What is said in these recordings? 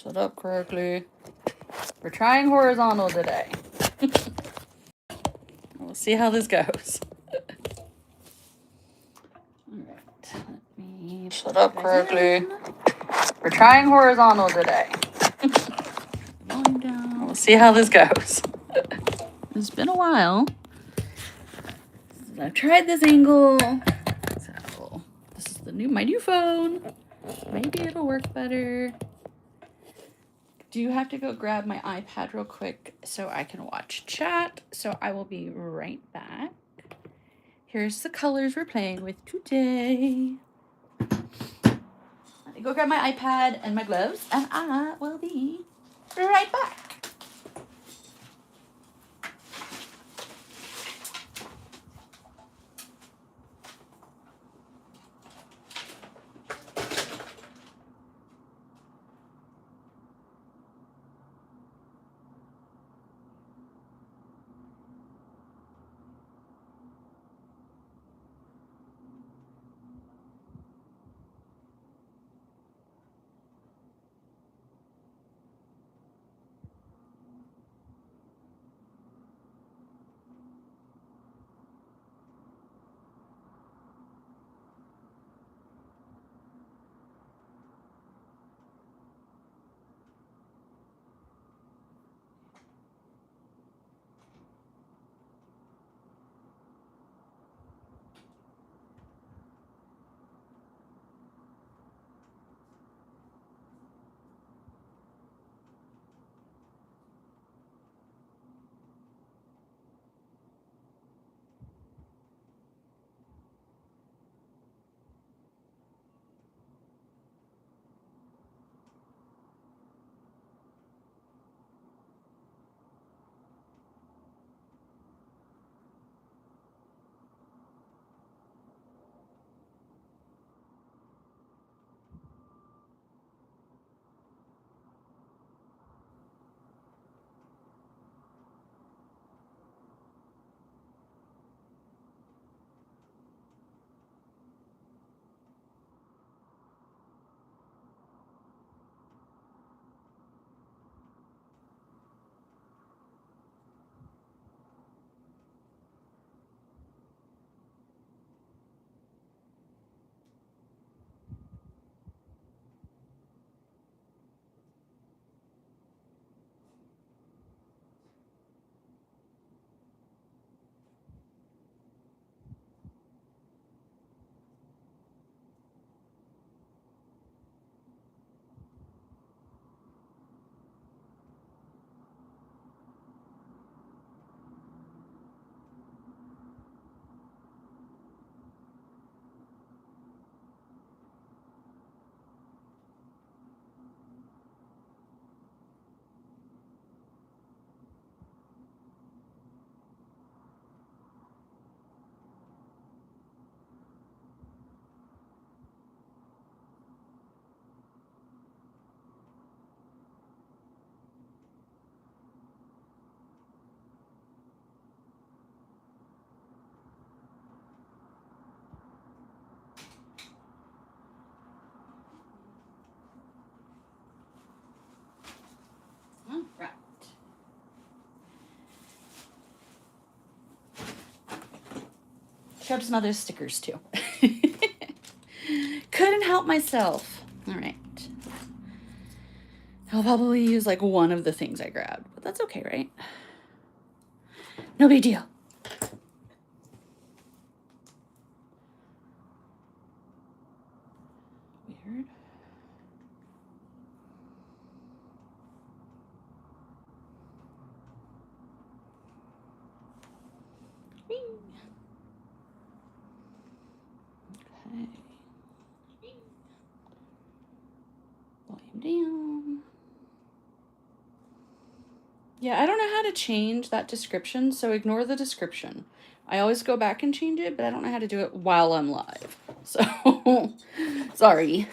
Set up correctly. We're trying horizontal today. We'll see how this goes. Alright, let me set up correctly. We're trying horizontal today. Volume down. We'll see how this goes. It's been a while since I've tried this angle. So this is my new phone. Maybe it'll work better. Do you have to go grab my iPad real quick so I can watch chat? So I will be right back. Here's the colors we're playing with today. Let me go grab my iPad and my gloves, and I will be right back. All right. Grabbed some other stickers too. Couldn't help myself. All right. I'll probably use like one of the things I grabbed, but that's okay, right? No big deal. Weird. Okay. Volume down. Yeah, I don't know how to change that description, so ignore the description. I always go back and change it, but I don't know how to do it while I'm live. So, sorry.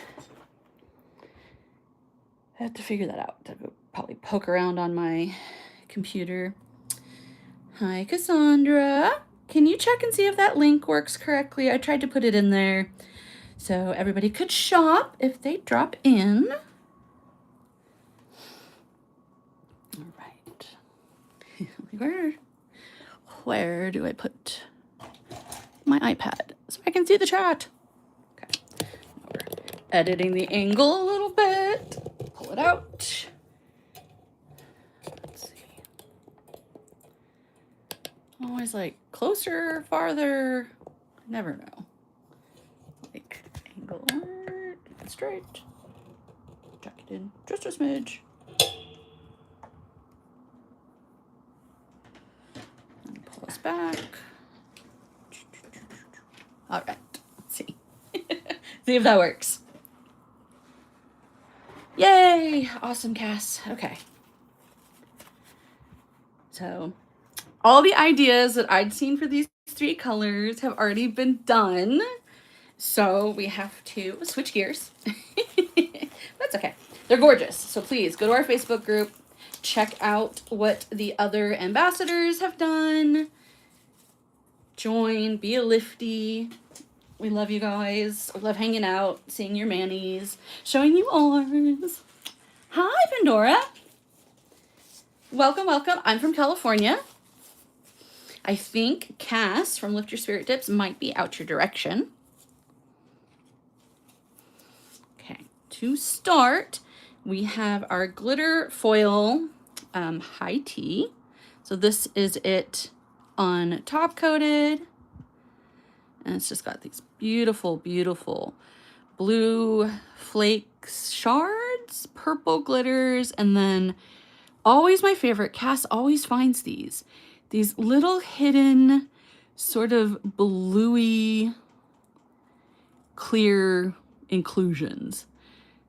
I have to figure that out. I'll go probably poke around on my computer. Hi, Cassandra. Can you check and see if that link works correctly? I tried to put it in there so everybody could shop if they drop in. Where do I put my iPad so I can see the chat? Okay. We're editing the angle a little bit. Pull it out. Let's see. Always like closer, farther. Never know. Like angle straight. Tuck it in just a smidge. And pull us back. All right. Let's see. See if that works. Yay! Awesome, Cass. Okay. So, all the ideas that I'd seen for these 3 colors have already been done. So, we have to switch gears. That's okay. They're gorgeous. So, please go to our Facebook group. Check out what the other ambassadors have done. Join. Be a lifty. We love you guys. We love hanging out, seeing your manis, showing you ours. Hi, Pandora. Welcome, welcome. I'm from California. I think Cass from Lift Your Spirit Dips might be out your direction. Okay, to start, we have our glitter foil high tea. So this is it on top coated. And it's just got these beautiful, beautiful blue flakes shards, purple glitters, and then always my favorite, Cass always finds these little hidden sort of bluey clear inclusions.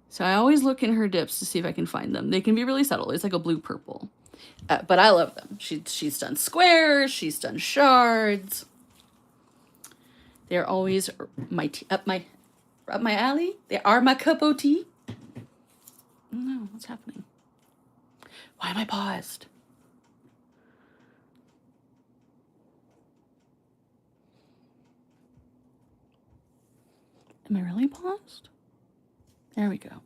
So I always look in her dips to see if I can find them. They can be really subtle. It's like a blue purple, but I love them. She's done squares. She's done shards. They're always up my alley. They are my cup of tea. I don't know what's happening. Why am I paused? Am I really paused? There we go.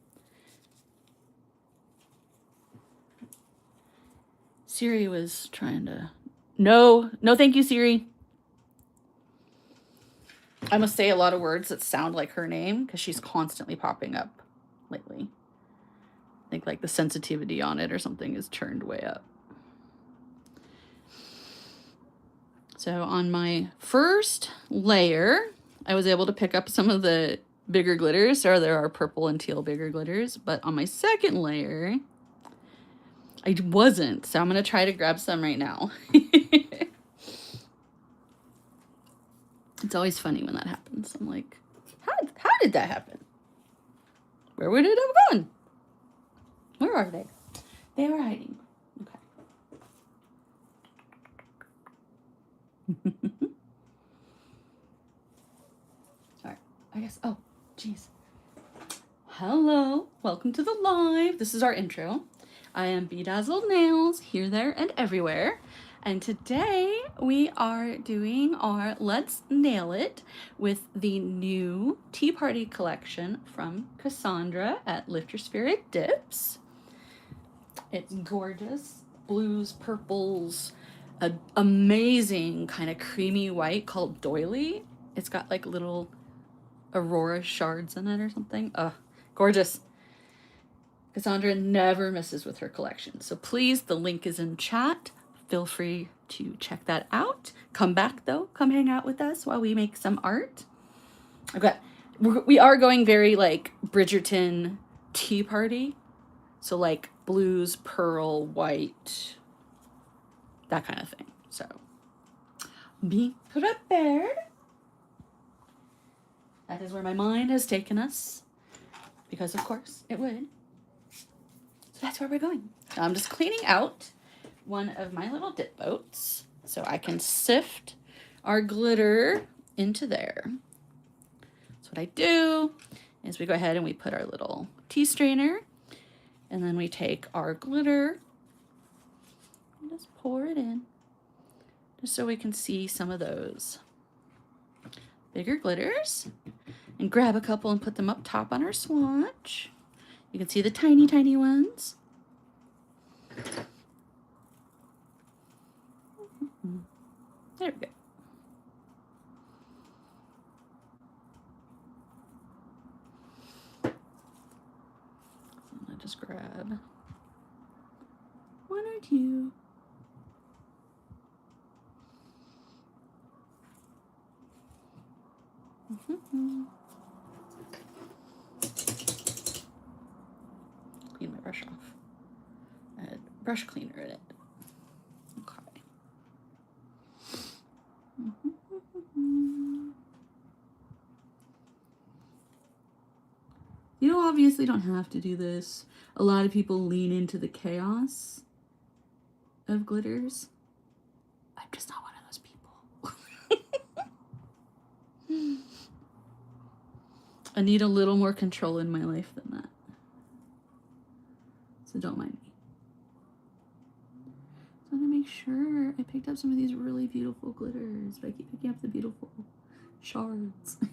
Siri was trying to... No, thank you, Siri. I must say a lot of words that sound like her name because she's constantly popping up lately. I think like the sensitivity on it or something is turned way up. So on my first layer, I was able to pick up some of the bigger glitters. So there are purple and teal bigger glitters. But on my second layer, I wasn't. So I'm going to try to grab some right now. It's always funny when that happens. I'm like, how did that happen? Where would it have gone? Where are they? They are hiding. Okay. All right. I guess, oh, geez. Hello. Welcome to the live. This is our intro. I am BDazzldNails, here, there, and everywhere. And today we are doing our Let's Nail It with the new Tea Party collection from Cassandra at Lift Your Spirit Dips. It's gorgeous. Blues, purples, an amazing kind of creamy white called doily. It's got like little aurora shards in it or something. Gorgeous. Cassandra never misses with her collection. So please, the link is in chat. Feel free to check that out. Come back though. Come hang out with us while we make some art. We are going very like Bridgerton tea party. So like blues, pearl, white, that kind of thing. So be prepared. That is where my mind has taken us. Because of course it would. So that's where we're going. Now I'm just cleaning out one of my little dip boats so I can sift our glitter into there. So what I do is we go ahead and we put our little tea strainer, and then we take our glitter and just pour it in just so we can see some of those bigger glitters, and grab a couple and put them up top on our swatch. You can see the tiny, tiny ones. There we go. So I just grab one or two. Clean my brush off. Add brush cleaner in it. Okay. You obviously don't have to do this. A lot of people lean into the chaos of glitters. I'm just not one of those people. I need a little more control in my life than that. So don't mind me. So I'm gonna make sure I picked up some of these really beautiful glitters, but I keep picking up the beautiful shards. Okay,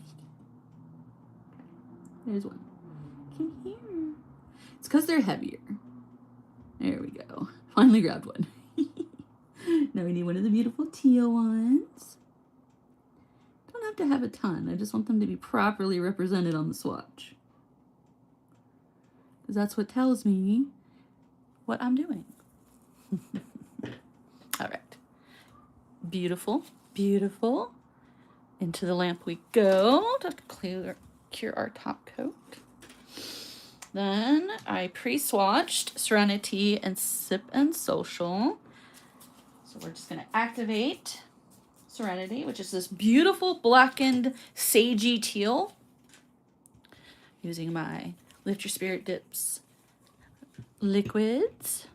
there's one. Come here. It's because they're heavier. There we go. Finally grabbed one. Now we need one of the beautiful teal ones. Don't have to have a ton. I just want them to be properly represented on the swatch. Because that's what tells me what I'm doing. All right. Beautiful, beautiful. Into the lamp we go to cure our top coat. Then I pre-swatched Serenity and Sip and Social. So we're just going to activate Serenity, which is this beautiful blackened sagey teal, using my Lift Your Spirit Dips liquids.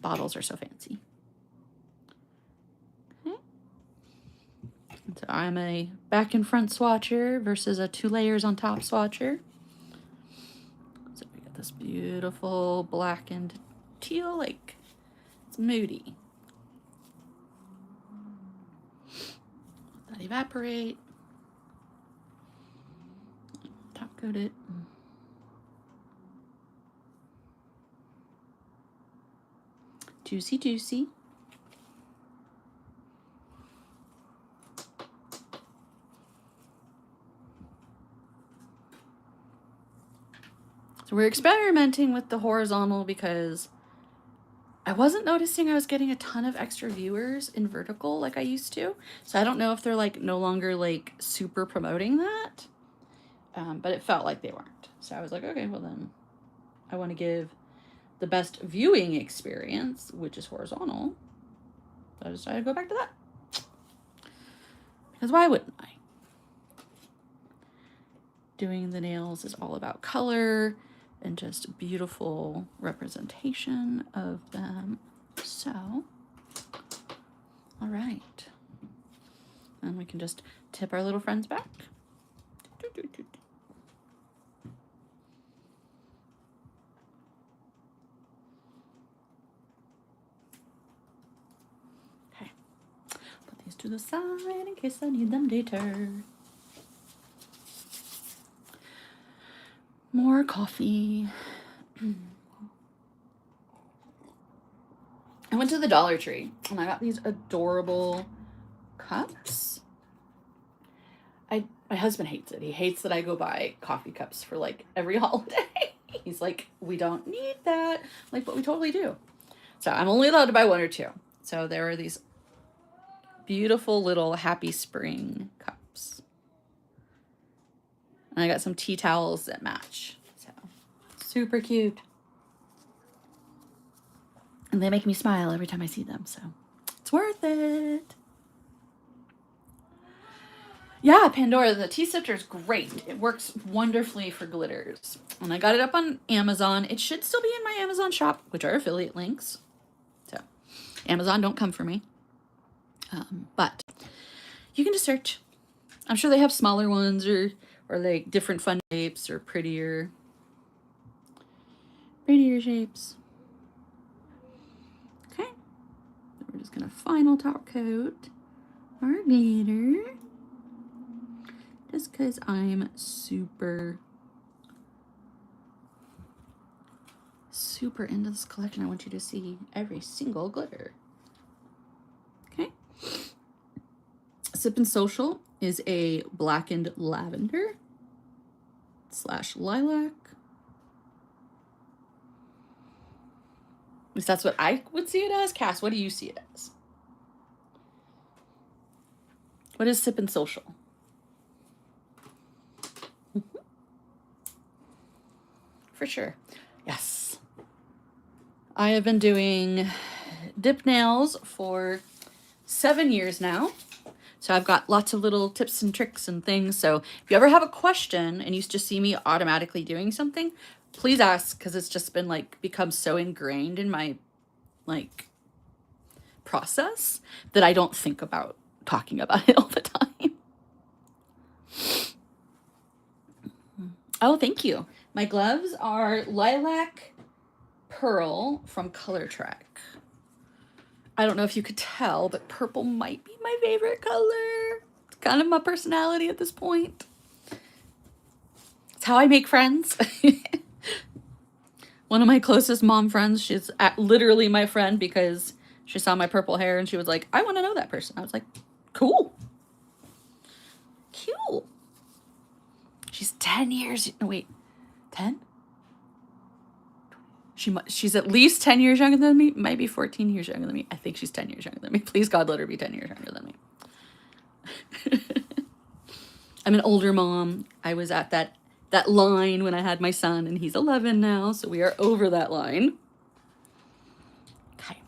Bottles are so fancy. Okay. So I'm a back and front swatcher versus a 2 layers on top swatcher. So we got this beautiful blackened teal, like it's moody. Let that evaporate. Top coat it. Juicy, juicy. So we're experimenting with the horizontal because I wasn't noticing I was getting a ton of extra viewers in vertical like I used to. So I don't know if they're like no longer like super promoting that, but it felt like they weren't. So I was like, okay, well then I want to give the best viewing experience, which is horizontal. So I decided to go back to that. Because why wouldn't I? Doing the nails is all about color and just beautiful representation of them. So, all right. And we can just tip our little friends back. Okay. Put these to the side in case I need them later. More coffee. I went to the Dollar Tree and I got these adorable cups. My husband hates it. He hates that I go buy coffee cups for like every holiday. He's like, we don't need that. I'm like, but we totally do. So I'm only allowed to buy 1 or 2. So there are these beautiful little Happy Spring cups. And I got some tea towels that match. So super cute. And they make me smile every time I see them. So it's worth it. Yeah, Pandora, the tea sifter is great. It works wonderfully for glitters. And I got it up on Amazon. It should still be in my Amazon shop, which are affiliate links. So Amazon, don't come for me. But you can just search. I'm sure they have smaller ones or like different fun shapes or prettier shapes. Okay. We're just going to final top coat our glitter. Just because I'm super into this collection. I want you to see every single glitter. Okay. Sippin' Social is a blackened lavender / lilac. At least that's what I would see it as. Cass, what do you see it as? What is Sippin' Social? For sure. Yes. I have been doing dip nails for 7 years now. So I've got lots of little tips and tricks and things. So if you ever have a question and you just see me automatically doing something, please ask, because it's just been like become so ingrained in my like process that I don't think about talking about it all the time. Oh, thank you. My gloves are Lilac Pearl from Color Track. I don't know if you could tell, but purple might be my favorite color. It's kind of my personality at this point. It's how I make friends. One of my closest mom friends, she's literally my friend because she saw my purple hair and she was like, I want to know that person. I was like, cool. Cute. She's 10 years. No, wait. 10? She's at least 10 years younger than me. Might be 14 years younger than me. I think she's 10 years younger than me. Please, God, let her be 10 years younger than me. I'm an older mom. I was at that line when I had my son, and he's 11 now, so we are over that line. Okay.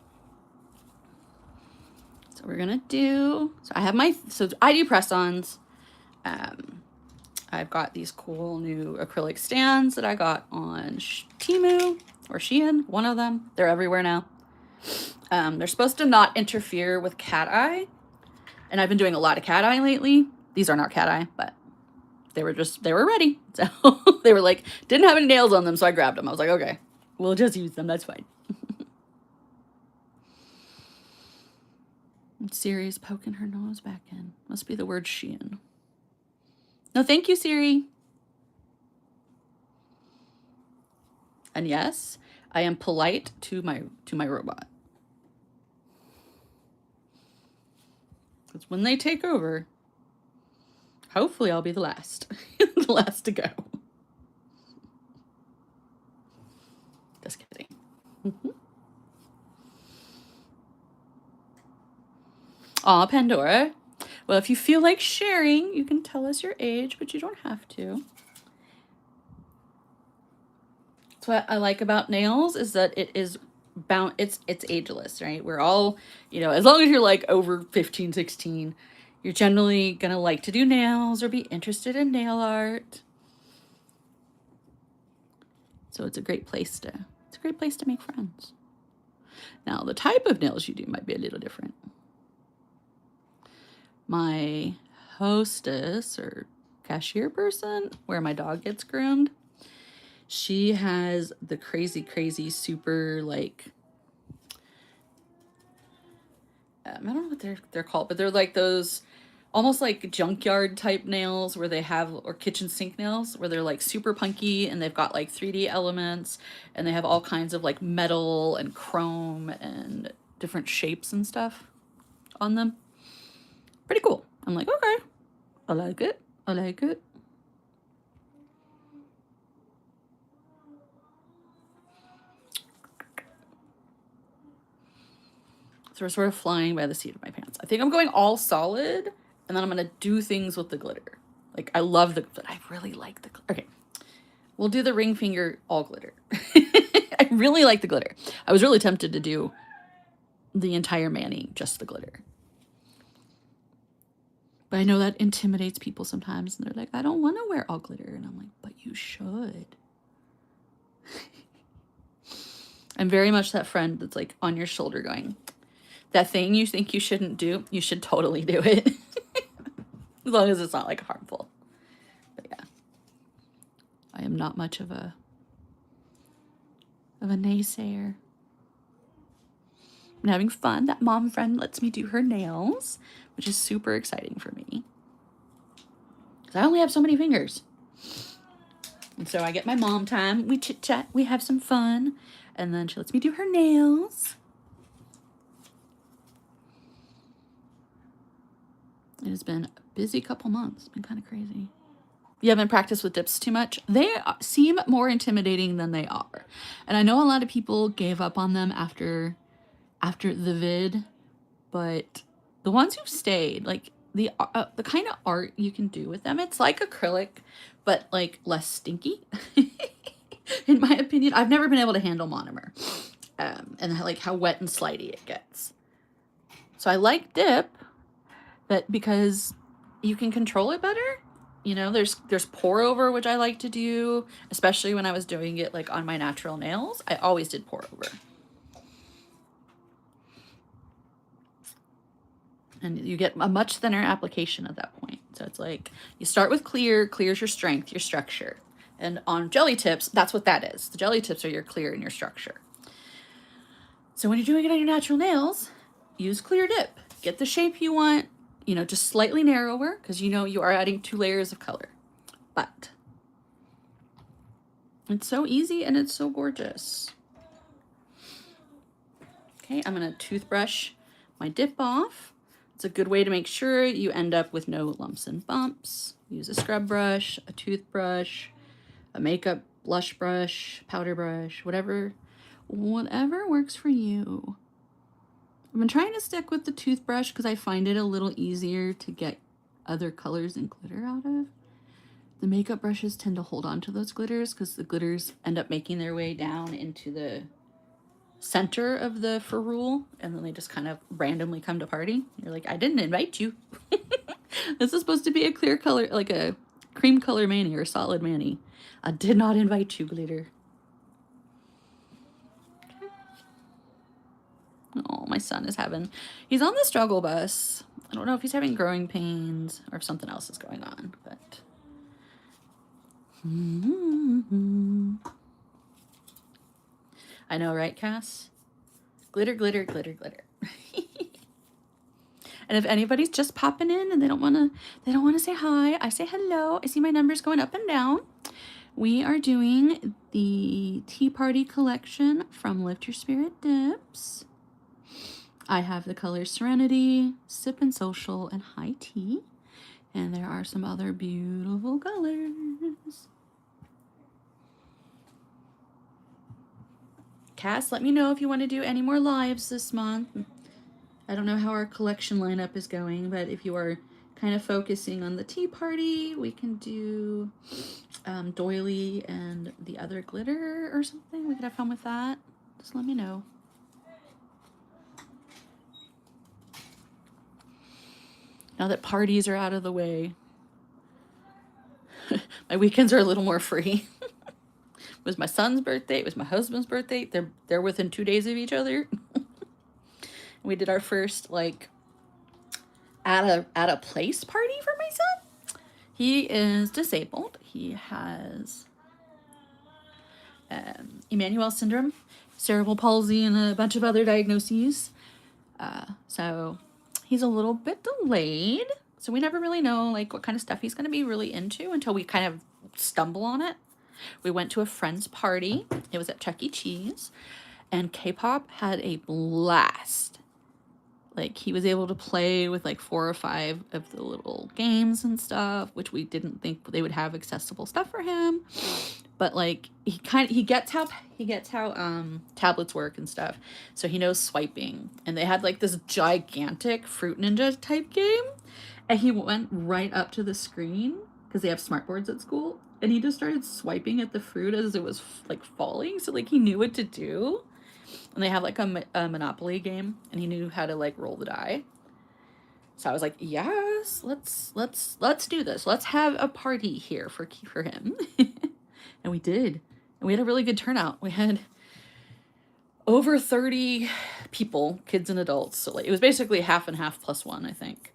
So we're gonna do. So I have my. So I do press-ons. I've got these cool new acrylic stands that I got on Temu or Shein, one of them. They're everywhere now. They're supposed to not interfere with cat eye. And I've been doing a lot of cat eye lately. These are not cat eye, but they were ready. So they were like, didn't have any nails on them, so I grabbed them. I was like, okay, we'll just use them. That's fine. Siri's poking her nose back in. Must be the word Shein. No, thank you, Siri. And yes, I am polite to my robot. Because when they take over, hopefully I'll be the last. The last to go. Just kidding. Aw, Pandora. Well, if you feel like sharing, you can tell us your age, but you don't have to. That's what I like about nails, is that it is it's ageless, right? We're all, as long as you're like over 15, 16, you're generally gonna like to do nails or be interested in nail art. So it's a great place to make friends. Now, the type of nails you do might be a little different. My hostess or cashier person, where my dog gets groomed, she has the crazy super, like, I don't know what they're called, but they're like those almost like junkyard type nails where they have, or kitchen sink nails, where they're like super punky and they've got like 3D elements and they have all kinds of like metal and chrome and different shapes and stuff on them. Pretty cool. I'm like, okay, I like it. I like it. So we're sort of flying by the seat of my pants. I think I'm going all solid, and then I'm going to do things with the glitter. Like, I love but I really like the glitter. Okay, we'll do the ring finger all glitter. I really like the glitter. I was really tempted to do the entire mani, just the glitter. But I know that intimidates people sometimes, and they're like, I don't want to wear all glitter. And I'm like, but you should. I'm very much that friend that's like on your shoulder going, that thing you think you shouldn't do, you should totally do it. As long as it's not like harmful. But yeah, I am not much of a naysayer. I'm having fun. That mom friend lets me do her nails, which is super exciting for me. Because I only have so many fingers. And so I get my mom time. We chit chat. We have some fun. And then she lets me do her nails. It has been a busy couple months. It's been kind of crazy. You haven't practiced with dips too much. They seem more intimidating than they are. And I know a lot of people gave up on them after the vid, but the ones who stayed, like the kind of art you can do with them, it's like acrylic, but like less stinky. In my opinion, I've never been able to handle monomer, and like how wet and slidey it gets. So I like dip, but because you can control it better. You know, there's pour over, which I like to do, especially when I was doing it like on my natural nails. I always did pour over. And you get a much thinner application at that point. So it's like you start with clear. Clear's your strength, your structure. And on jelly tips, that's what that is. The jelly tips are your clear and your structure. So when you're doing it on your natural nails, use clear dip. Get the shape you want, you know, just slightly narrower because you know you are adding 2 layers of color. But it's so easy and it's so gorgeous. Okay, I'm going to toothbrush my dip off. It's a good way to make sure you end up with no lumps and bumps. Use a scrub brush, a toothbrush, a makeup blush brush, powder brush, whatever works for you. I've been trying to stick with the toothbrush because I find it a little easier to get other colors and glitter out of. The makeup brushes tend to hold on to those glitters because the glitters end up making their way down into the center of the ferrule, and then they just kind of randomly come to party. You're like, I didn't invite you. This is supposed to be a clear color, like a cream color mani or solid mani. I did not invite you, glitter. Oh, my son is he's on the struggle bus. I don't know if he's having growing pains or if something else is going on, but. I know, right, Cass? Glitter, glitter, glitter, glitter. And if anybody's just popping in and they don't want to say hi, I say hello. I see my numbers going up and down. We are doing the Tea Party collection from Lift Your Spirit Dips. I have the colors Serenity, Sip and Social, and High Tea. And there are some other beautiful colors. Cass, let me know if you want to do any more lives this month. I don't know how our collection lineup is going, but if you are kind of focusing on the Tea Party, we can do doily and the other glitter or something. We could have fun with that. Just let me know. Now that parties are out of the way, my weekends are a little more free. It was my son's birthday. It was my husband's birthday. They're within 2 days of each other. We did our first like at a place party for my son. He is disabled. He has Emanuel Syndrome, cerebral palsy, and a bunch of other diagnoses. So he's a little bit delayed. So we never really know like what kind of stuff he's going to be really into until we kind of stumble on it. We went to a friend's party. It was at Chuck E. Cheese, and K-pop had a blast. Like, he was able to play with like 4 or 5 of the little games and stuff, which we didn't think they would have accessible stuff for him. But like, he gets how tablets work and stuff. So he knows swiping. And they had like this gigantic Fruit Ninja type game, and he went right up to the screen because they have smartboards at school, and he just started swiping at the fruit as it was like falling. So like, he knew what to do. And they have like a Monopoly game, and he knew how to like roll the die. So I was like, yes, let's do this. Let's have a party here for him. And we did. And we had a really good turnout. We had over 30 people, kids and adults. So like, it was basically half and half plus one, I think.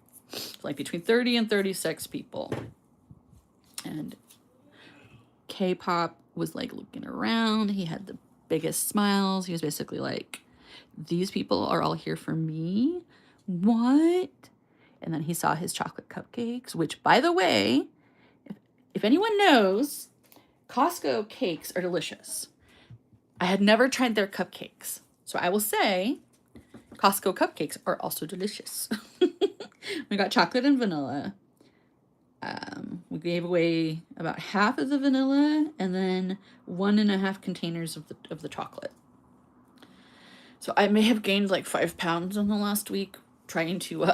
Like between 30 and 36 people. And K-pop was like looking around. He had the biggest smiles. He was basically like, these people are all here for me? What? And then he saw his chocolate cupcakes, which, by the way, if anyone knows, Costco cakes are delicious. I had never tried their cupcakes. So I will say Costco cupcakes are also delicious. We got chocolate and vanilla. We gave away about half of the vanilla and then 1.5 containers of the chocolate. So I may have gained like 5 pounds in the last week trying to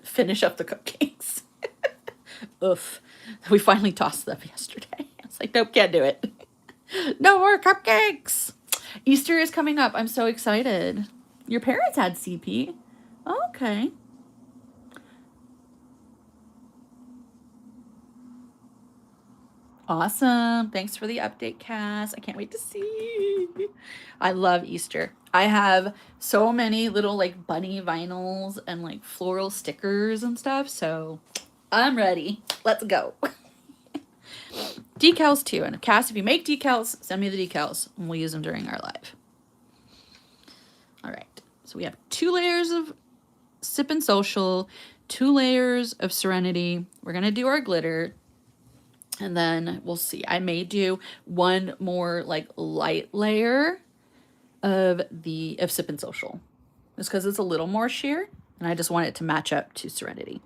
finish up the cupcakes. Oof. We finally tossed them yesterday. I was like, nope, can't do it. No more cupcakes. Easter is coming up. I'm so excited. Your parents had CP. Okay. Awesome. Thanks for the update, Cass. I can't wait to see. I love Easter. I have so many little like bunny vinyls and like floral stickers and stuff. So I'm ready. Let's go. Decals too. And Cass, if you make decals, send me the decals and we'll use them during our live. All right. So we have 2 layers of Sip and Social, 2 layers of Serenity. We're going to do our glitter. And then we'll see. I may do one more like light layer of Sip and Social. Just because it's a little more sheer. And I just want it to match up to Serenity.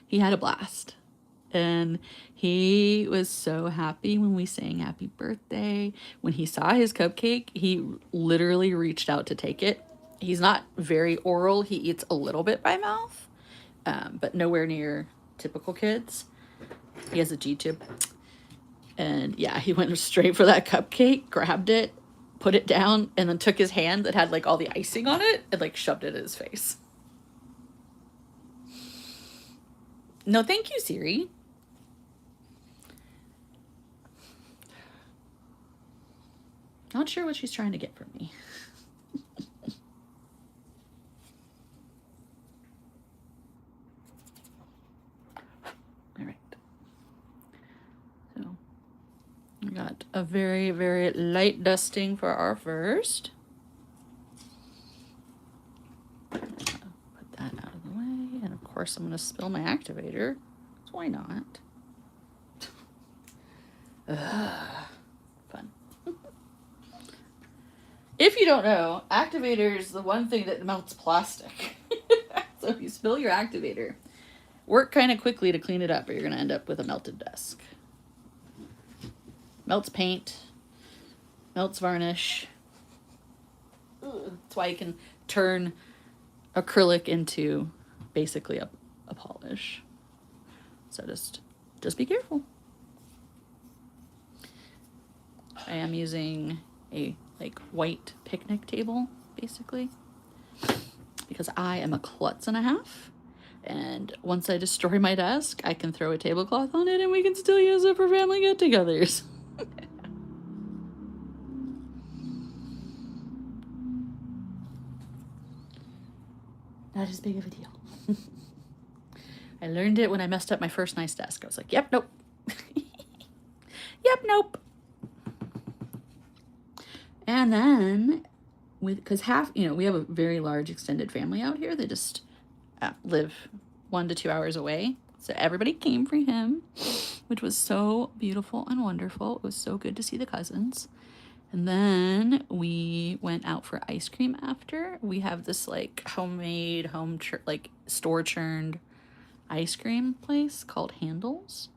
He had a blast. And he was so happy when we sang happy birthday. When he saw his cupcake, he literally reached out to take it. He's not very oral. He eats a little bit by mouth. But nowhere near typical kids. He has a G-tube. And yeah, he went straight for that cupcake, grabbed it, put it down, and then took his hand that had like all the icing on it and like shoved it in his face. No, thank you, Siri. Not sure what she's trying to get from me. All right. So we got a very, very light dusting for our first. Put that out of the way. And of course, I'm going to spill my activator. So why not? Fun. If you don't know, activator is the one thing that melts plastic. So if you spill your activator, work kind of quickly to clean it up or you're going to end up with a melted desk. Melts paint, melts varnish. That's why you can turn acrylic into basically a polish. So just be careful. I am using a like white picnic table basically because I am a klutz and a half, and once I destroy my desk I can throw a tablecloth on it and we can still use it for family get-togethers. Not as big of a deal. I learned it when I messed up my first nice desk. I was like, yep, nope. Yep, nope. And then, because we have a very large extended family out here. They just live 1 to 2 hours away. So everybody came for him, which was so beautiful and wonderful. It was so good to see the cousins. And then we went out for ice cream after. We have this like homemade, like store churned ice cream place called Handles.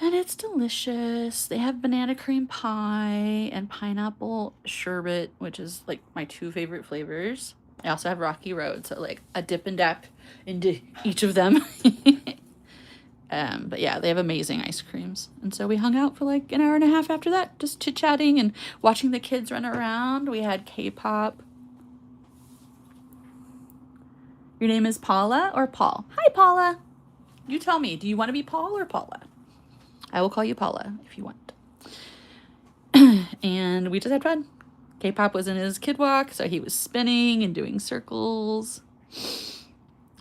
And it's delicious. They have banana cream pie and pineapple sherbet, which is like my 2 favorite flavors. I also have Rocky Road, so like a dip and dap into each of them. But yeah, they have amazing ice creams. And so we hung out for like an hour and a half after that, just chit-chatting and watching the kids run around. We had K-pop. Your name is Paula or Paul? Hi, Paula. You tell me, do you want to be Paul or Paula? I will call you Paula if you want. And we just had fun. K-pop was in his kid walk, so he was spinning and doing circles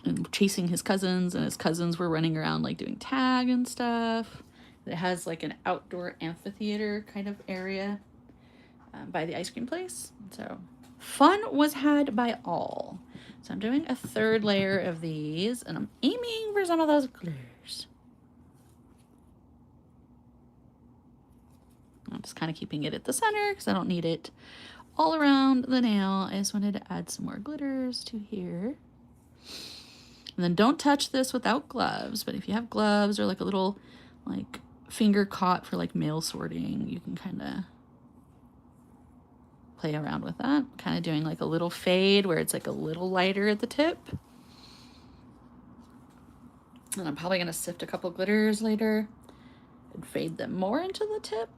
and chasing his cousins, and his cousins were running around like doing tag and stuff. It has like an outdoor amphitheater kind of area by the ice cream place. So fun was had by all. So I'm doing a 3rd layer of these, and I'm aiming for some of those glitters. I'm just kind of keeping it at the center because I don't need it all around the nail. I just wanted to add some more glitters to here. And then don't touch this without gloves, but if you have gloves or like a little like finger caught for like mail sorting, you can kind of play around with that. Kind of doing like a little fade where it's like a little lighter at the tip. And I'm probably going to sift a couple glitters later and fade them more into the tip.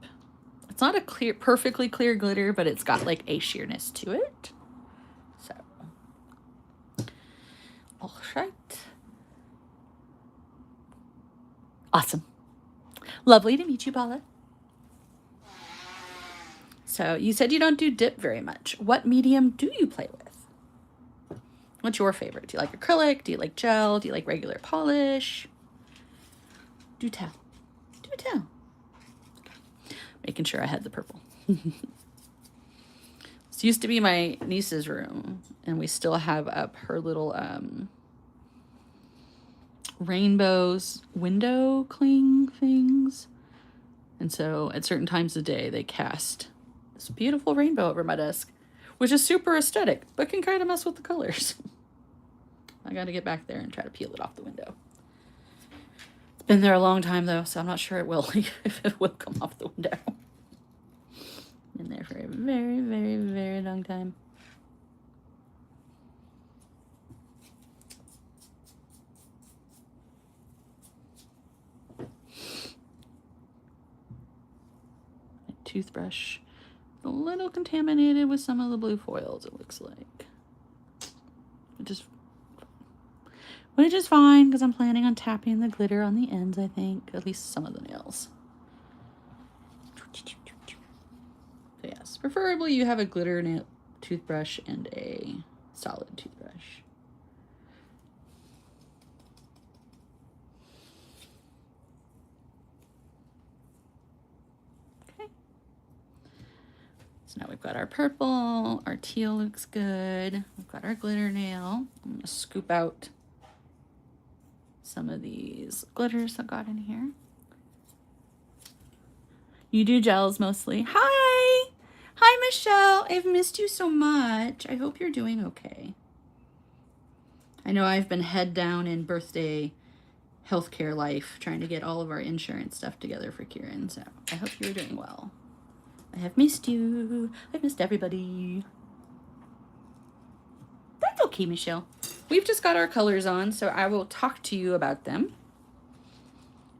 It's not a clear, perfectly clear glitter, but it's got like a sheerness to it. So, all right. Awesome. Lovely to meet you, Paula. So you said you don't do dip very much. What medium do you play with? What's your favorite? Do you like acrylic? Do you like gel? Do you like regular polish? Do tell. Do tell. Okay. Making sure I had the purple. This used to be my niece's room, and we still have up her little rainbows window cling things. And so at certain times of day, they cast this beautiful rainbow over my desk, which is super aesthetic, but can kind of mess with the colors. I got to get back there and try to peel it off the window. It's been there a long time though, so I'm not sure it will, if it will come off the window. Been there for a very, very, very long time. My toothbrush, a little contaminated with some of the blue foils, it looks like. Which is fine, because I'm planning on tapping the glitter on the ends, I think. At least some of the nails. So yes, preferably you have a glitter nail toothbrush and a solid toothbrush. Okay. So now we've got our purple, our teal looks good. We've got our glitter nail. I'm going to scoop out some of these glitters I got in here. You do gels mostly. Hi! Hi, Michelle. I've missed you so much. I hope you're doing okay. I know I've been head down in birthday healthcare life trying to get all of our insurance stuff together for Kieran, so I hope you're doing well. I have missed you. I've missed everybody. That's okay, Michelle. We've just got our colors on, so I will talk to you about them.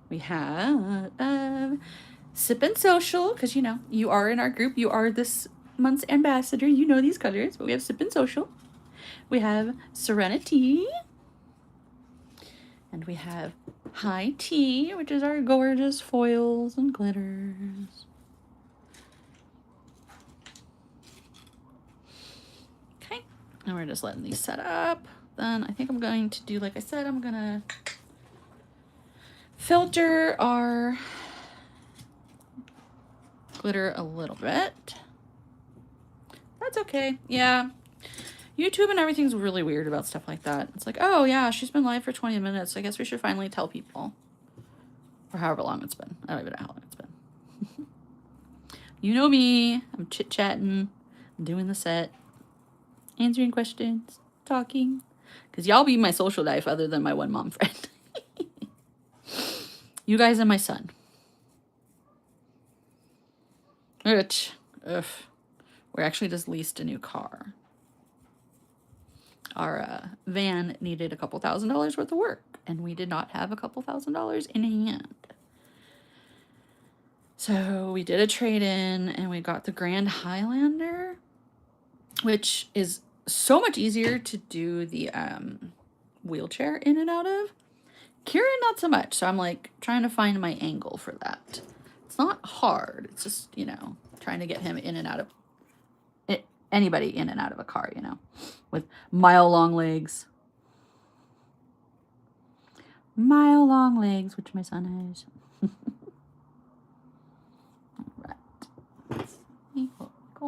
We have Sip and Social, because, you know, you are in our group. You are this month's ambassador. You know these colors, but we have Sip and Social. We have Serenity. And we have High Tea, which is our gorgeous foils and glitters. Okay, and we're just letting these set up. Then I think I'm going to do, like I said, I'm going to filter our glitter a little bit. That's okay. Yeah. YouTube and everything's really weird about stuff like that. It's like, oh yeah, she's been live for 20 minutes. I guess we should finally tell people. Or however long it's been. I don't even know how long it's been. You know me. I'm chit-chatting. I'm doing the set. Answering questions. Talking. Because y'all be my social life other than my one mom friend. You guys and my son. Which, we actually just leased a new car. Our van needed a couple $1,000s worth of work, and we did not have a couple $1,000s in hand. So we did a trade-in, and we got the Grand Highlander, which is so much easier to do the wheelchair in and out of. Kieran, not so much, so I'm like trying to find my angle for that. It's not hard. It's just, you know, trying to get him in and out of anybody in and out of a car, you know, with mile-long legs. Mile-long legs, which my son has. All right. Let's see what we got.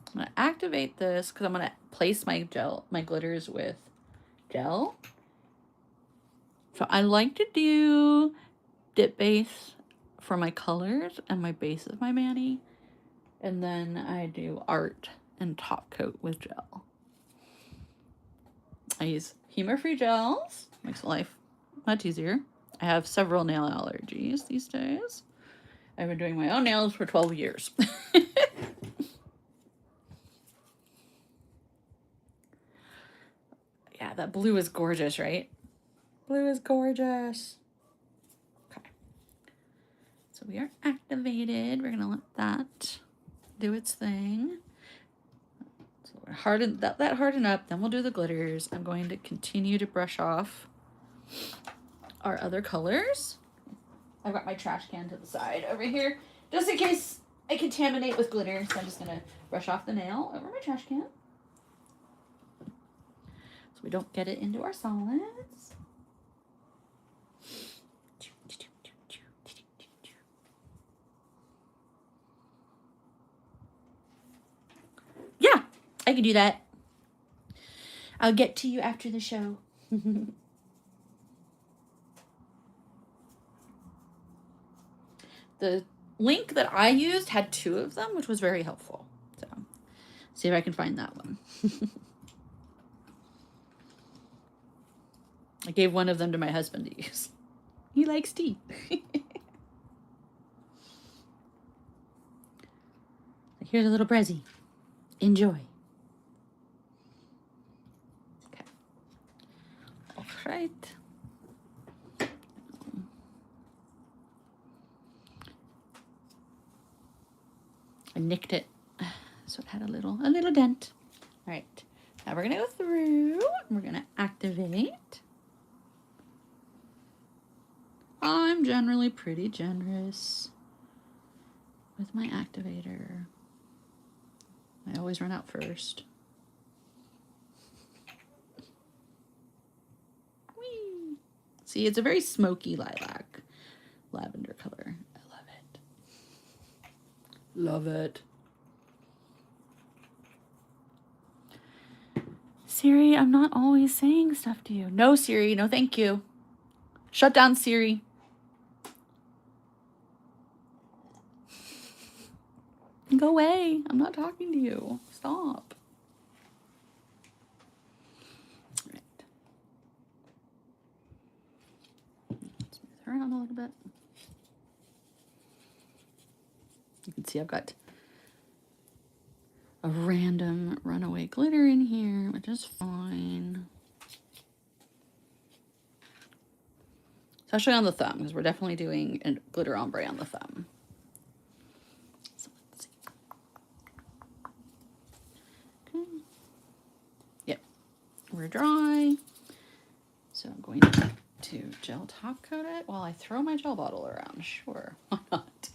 I'm going to activate this because I'm going to place my glitters with gel. So I like to do dip base for my colors and my base of my mani. And then I do art and top coat with gel. I use humor-free gels. Makes life much easier. I have several nail allergies these days. I've been doing my own nails for 12 years. Yeah, that blue is gorgeous, right? Blue is gorgeous. Okay. So we are activated. We're gonna let that do its thing. So we're harden that harden up, then we'll do the glitters. I'm going to continue to brush off our other colors. I've got my trash can to the side over here, just in case I contaminate with glitter. So I'm just gonna brush off the nail over my trash can, so we don't get it into our solids. Yeah, I can do that. I'll get to you after the show. The link that I used had 2 of them, which was very helpful. So, see if I can find that one. I gave one of them to my husband to use. He likes tea. Here's a little Brezzy. Enjoy. Okay. All right. I nicked it, so it had a little dent. All right, now we're gonna go through and we're gonna activate. I'm generally pretty generous with my activator. I always run out first. Whee! See, it's a very smoky lilac, lavender color. I love it. Love it. Siri, I'm not always saying stuff to you. No, Siri, no thank you. Shut down, Siri. Go away. I'm not talking to you. Stop. All right. Smooth her around a little bit. You can see I've got a random runaway glitter in here, which is fine. Especially on the thumb, because we're definitely doing a glitter ombre on the thumb. So let's see. Okay. Yep, we're dry. So I'm going to gel top coat it while I throw my gel bottle around. Sure, why not?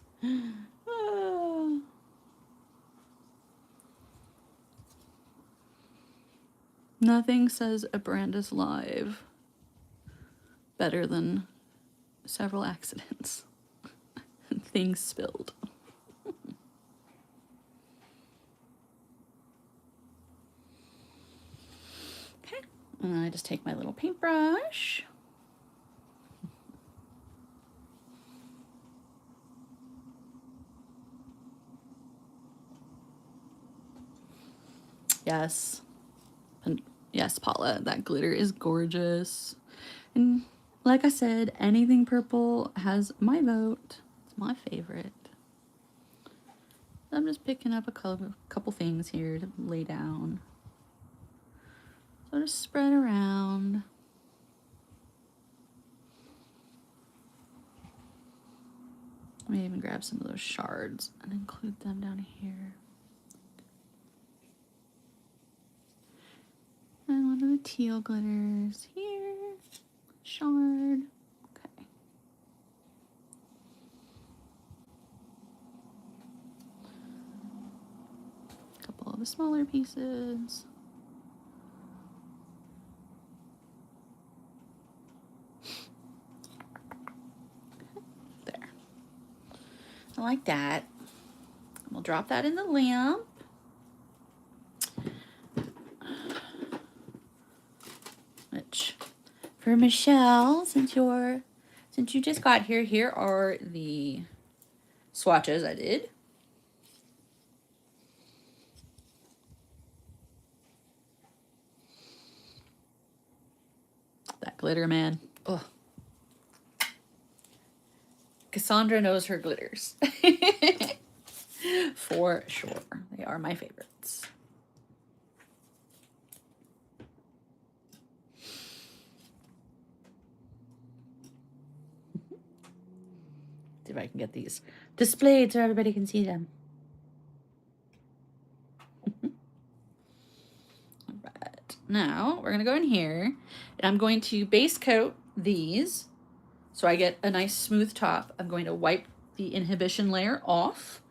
Nothing says a Brandis live better than several accidents. Things spilled. Okay, and then I just take my little paintbrush. Yes. And yes, Paula, that glitter is gorgeous. And like I said, anything purple has my vote. It's my favorite. I'm just picking up a couple things here to lay down. So just spread around. I may even grab some of those shards and include them down here. And one of the teal glitters here. Shard. Okay. A couple of the smaller pieces. There. I like that. We'll drop that in the lamp. Which, for For Michelle, since you just got here, here are the swatches I did. That glitter, man. Ugh. Cassandra knows her glitters. For sure. They are my favorites. See if I can get these displayed so everybody can see them. Alright. Now, we're going to go in here, and I'm going to base coat these so I get a nice smooth top. I'm going to wipe the inhibition layer off.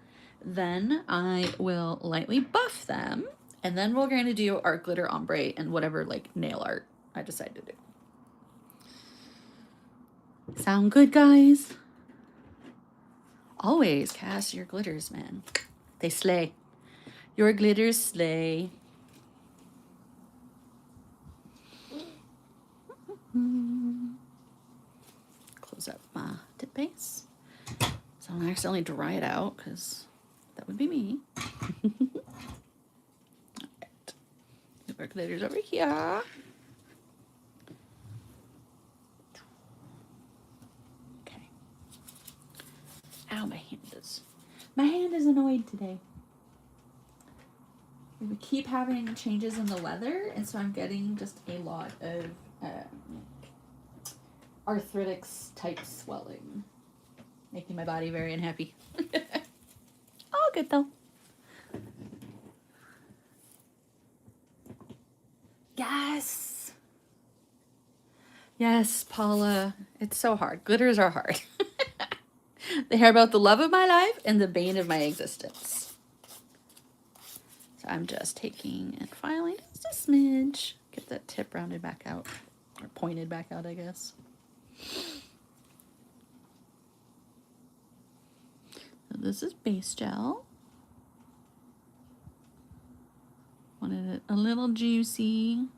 Then I will lightly buff them, and then we're going to do our glitter ombre and whatever like nail art I decide to do. Sound good, guys? Always cast your glitters, man. They slay. Your glitters slay. Close up my tip base so I don't accidentally dry it out, because that would be me. Alright. Our glitters over here. Okay. Ow, my hand is annoyed today. We keep having changes in the weather, and so I'm getting just a lot of arthritis type swelling, making my body very unhappy. All good though. Yes. Yes, Paula. It's so hard. Glitters are hard. They are both the love of my life and the bane of my existence. So I'm just taking and filing just a smidge. Get that tip rounded back out. Or pointed back out, I guess. So this is base gel. Wanted it a little juicy.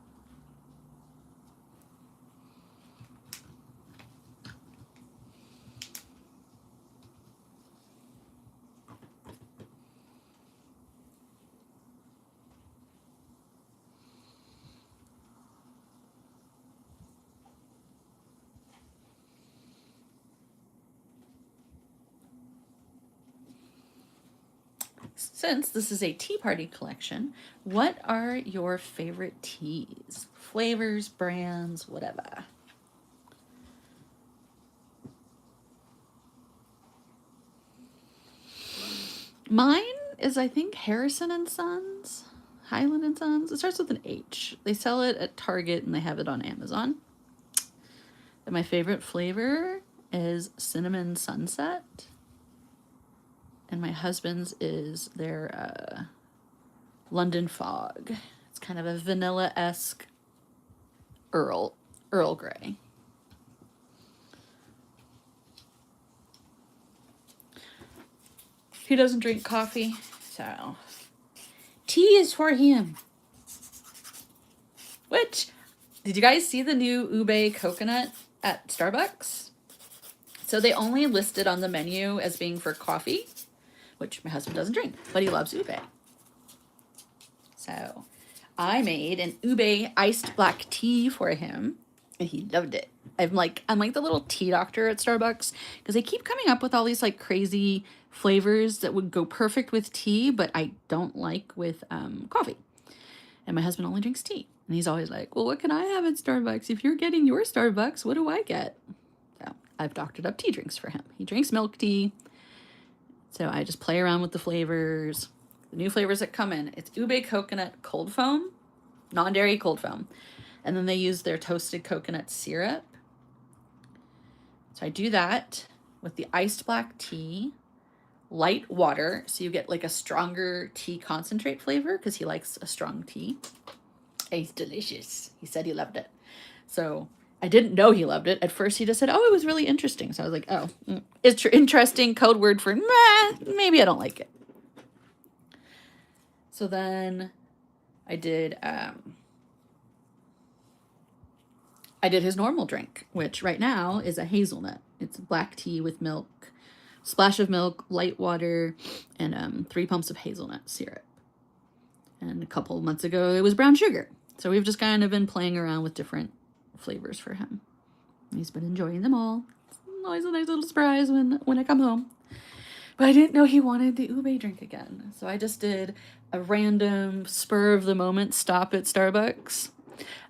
Since this is a tea party collection, what are your favorite teas? Flavors, brands, whatever. Mine is, I think, Harrison and Sons. Highland and Sons. It starts with an H. They sell it at Target and they have it on Amazon. And my favorite flavor is Cinnamon Sunset. And my husband's is their London Fog. It's kind of a vanilla-esque Earl Grey. He doesn't drink coffee, so tea is for him. Which, did you guys see the new ube coconut at Starbucks? So they only listed on the menu as being for coffee, which my husband doesn't drink, but he loves ube. So I made an ube iced black tea for him, and he loved it. I'm like the little tea doctor at Starbucks, because they keep coming up with all these like crazy flavors that would go perfect with tea, but I don't like with coffee. And my husband only drinks tea. And he's always like, well, what can I have at Starbucks? If you're getting your Starbucks, what do I get? So I've doctored up tea drinks for him. He drinks milk tea. So I just play around with the flavors. The new flavors that come in, it's ube coconut cold foam, non-dairy cold foam. And then they use their toasted coconut syrup. So I do that with the iced black tea, light water, so you get like a stronger tea concentrate flavor, because he likes a strong tea. It's delicious. He said he loved it. So I didn't know he loved it. At first he just said, oh, it was really interesting. So I was like, oh, it's interesting, code word for maybe I don't like it. So then I did I did his normal drink, which right now is a hazelnut. It's black tea with milk, splash of milk, light water, and 3 pumps of hazelnut syrup. And a couple of months ago, it was brown sugar. So we've just kind of been playing around with different flavors for him. He's been enjoying them all. It's always a nice little surprise when I come home. But I didn't know he wanted the ube drink again. So I just did a random spur of the moment stop at Starbucks.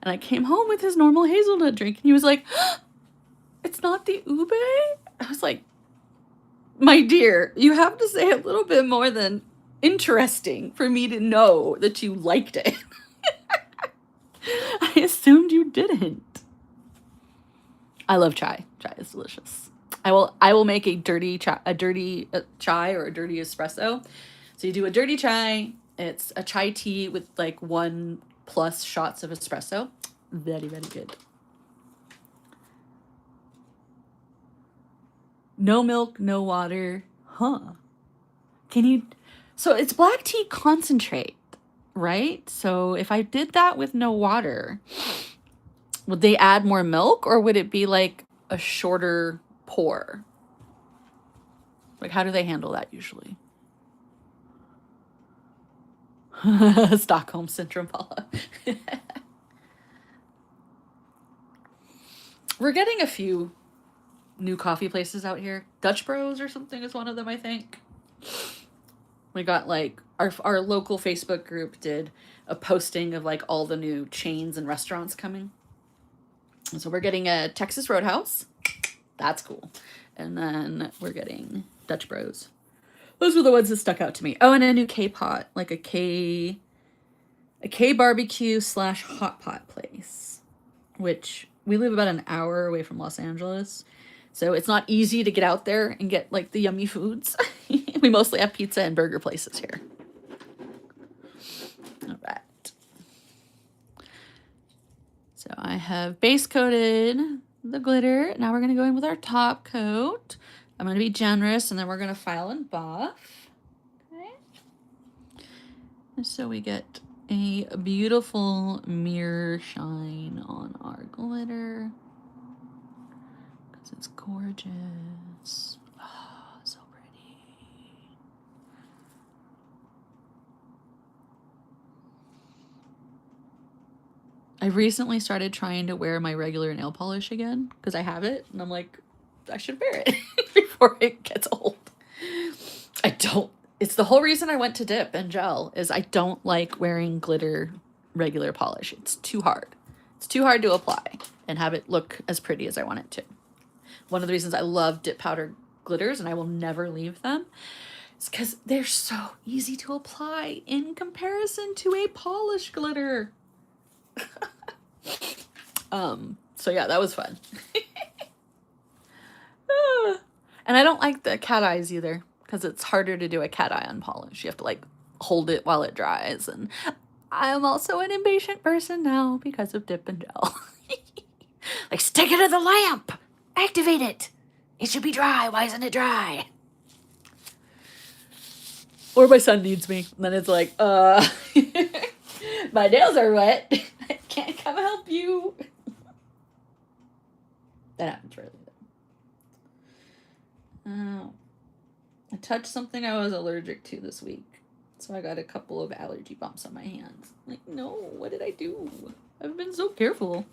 And I came home with his normal hazelnut drink. And he was like, it's not the ube? I was like, my dear, you have to say a little bit more than interesting for me to know that you liked it. I assumed you didn't. I love chai. Chai is delicious. I will make a dirty chai or a dirty espresso. So you do a dirty chai. It's a chai tea with like 1+ shots of espresso. Very, very good. No milk, no water. Huh. So it's black tea concentrate, right? So if I did that with no water, would they add more milk, or would it be like a shorter pour? Like, how do they handle that usually? Stockholm Syndrome, Paula. We're getting a few new coffee places out here. Dutch Bros or something is one of them, I think. We got like our local Facebook group did a posting of like all the new chains and restaurants coming. And so we're getting a Texas Roadhouse. That's cool. And then we're getting Dutch Bros. Those were the ones that stuck out to me. Oh, and a new K-pot, like a K barbecue / hot pot place, which we live about an hour away from Los Angeles. So it's not easy to get out there and get like the yummy foods. We mostly have pizza and burger places here. All right. So I have base coated the glitter. Now we're going to go in with our top coat. I'm going to be generous, and then we're going to file and buff. Okay. And so we get a beautiful mirror shine on our glitter. Because it's gorgeous. Oh, so pretty. I recently started trying to wear my regular nail polish again because I have it, and I'm like, I should wear it before it gets old. It's the whole reason I went to dip and gel is I don't like wearing glitter regular polish. It's too hard. It's too hard to apply and have it look as pretty as I want it to. One of the reasons I love dip powder glitters, and I will never leave them, is because they're so easy to apply in comparison to a polished glitter. So yeah, that was fun. And I don't like the cat eyes either, because it's harder to do a cat eye on polish. You have to like hold it while it dries, and I'm also an impatient person now because of dip and gel. Like, stick it to the lamp! Activate it! It should be dry. Why isn't it dry? Or my son needs me. And then it's like, my nails are wet. I can't come help you. That happens rarely. Oh. I touched something I was allergic to this week. So I got a couple of allergy bumps on my hands. Like, no, what did I do? I've been so careful.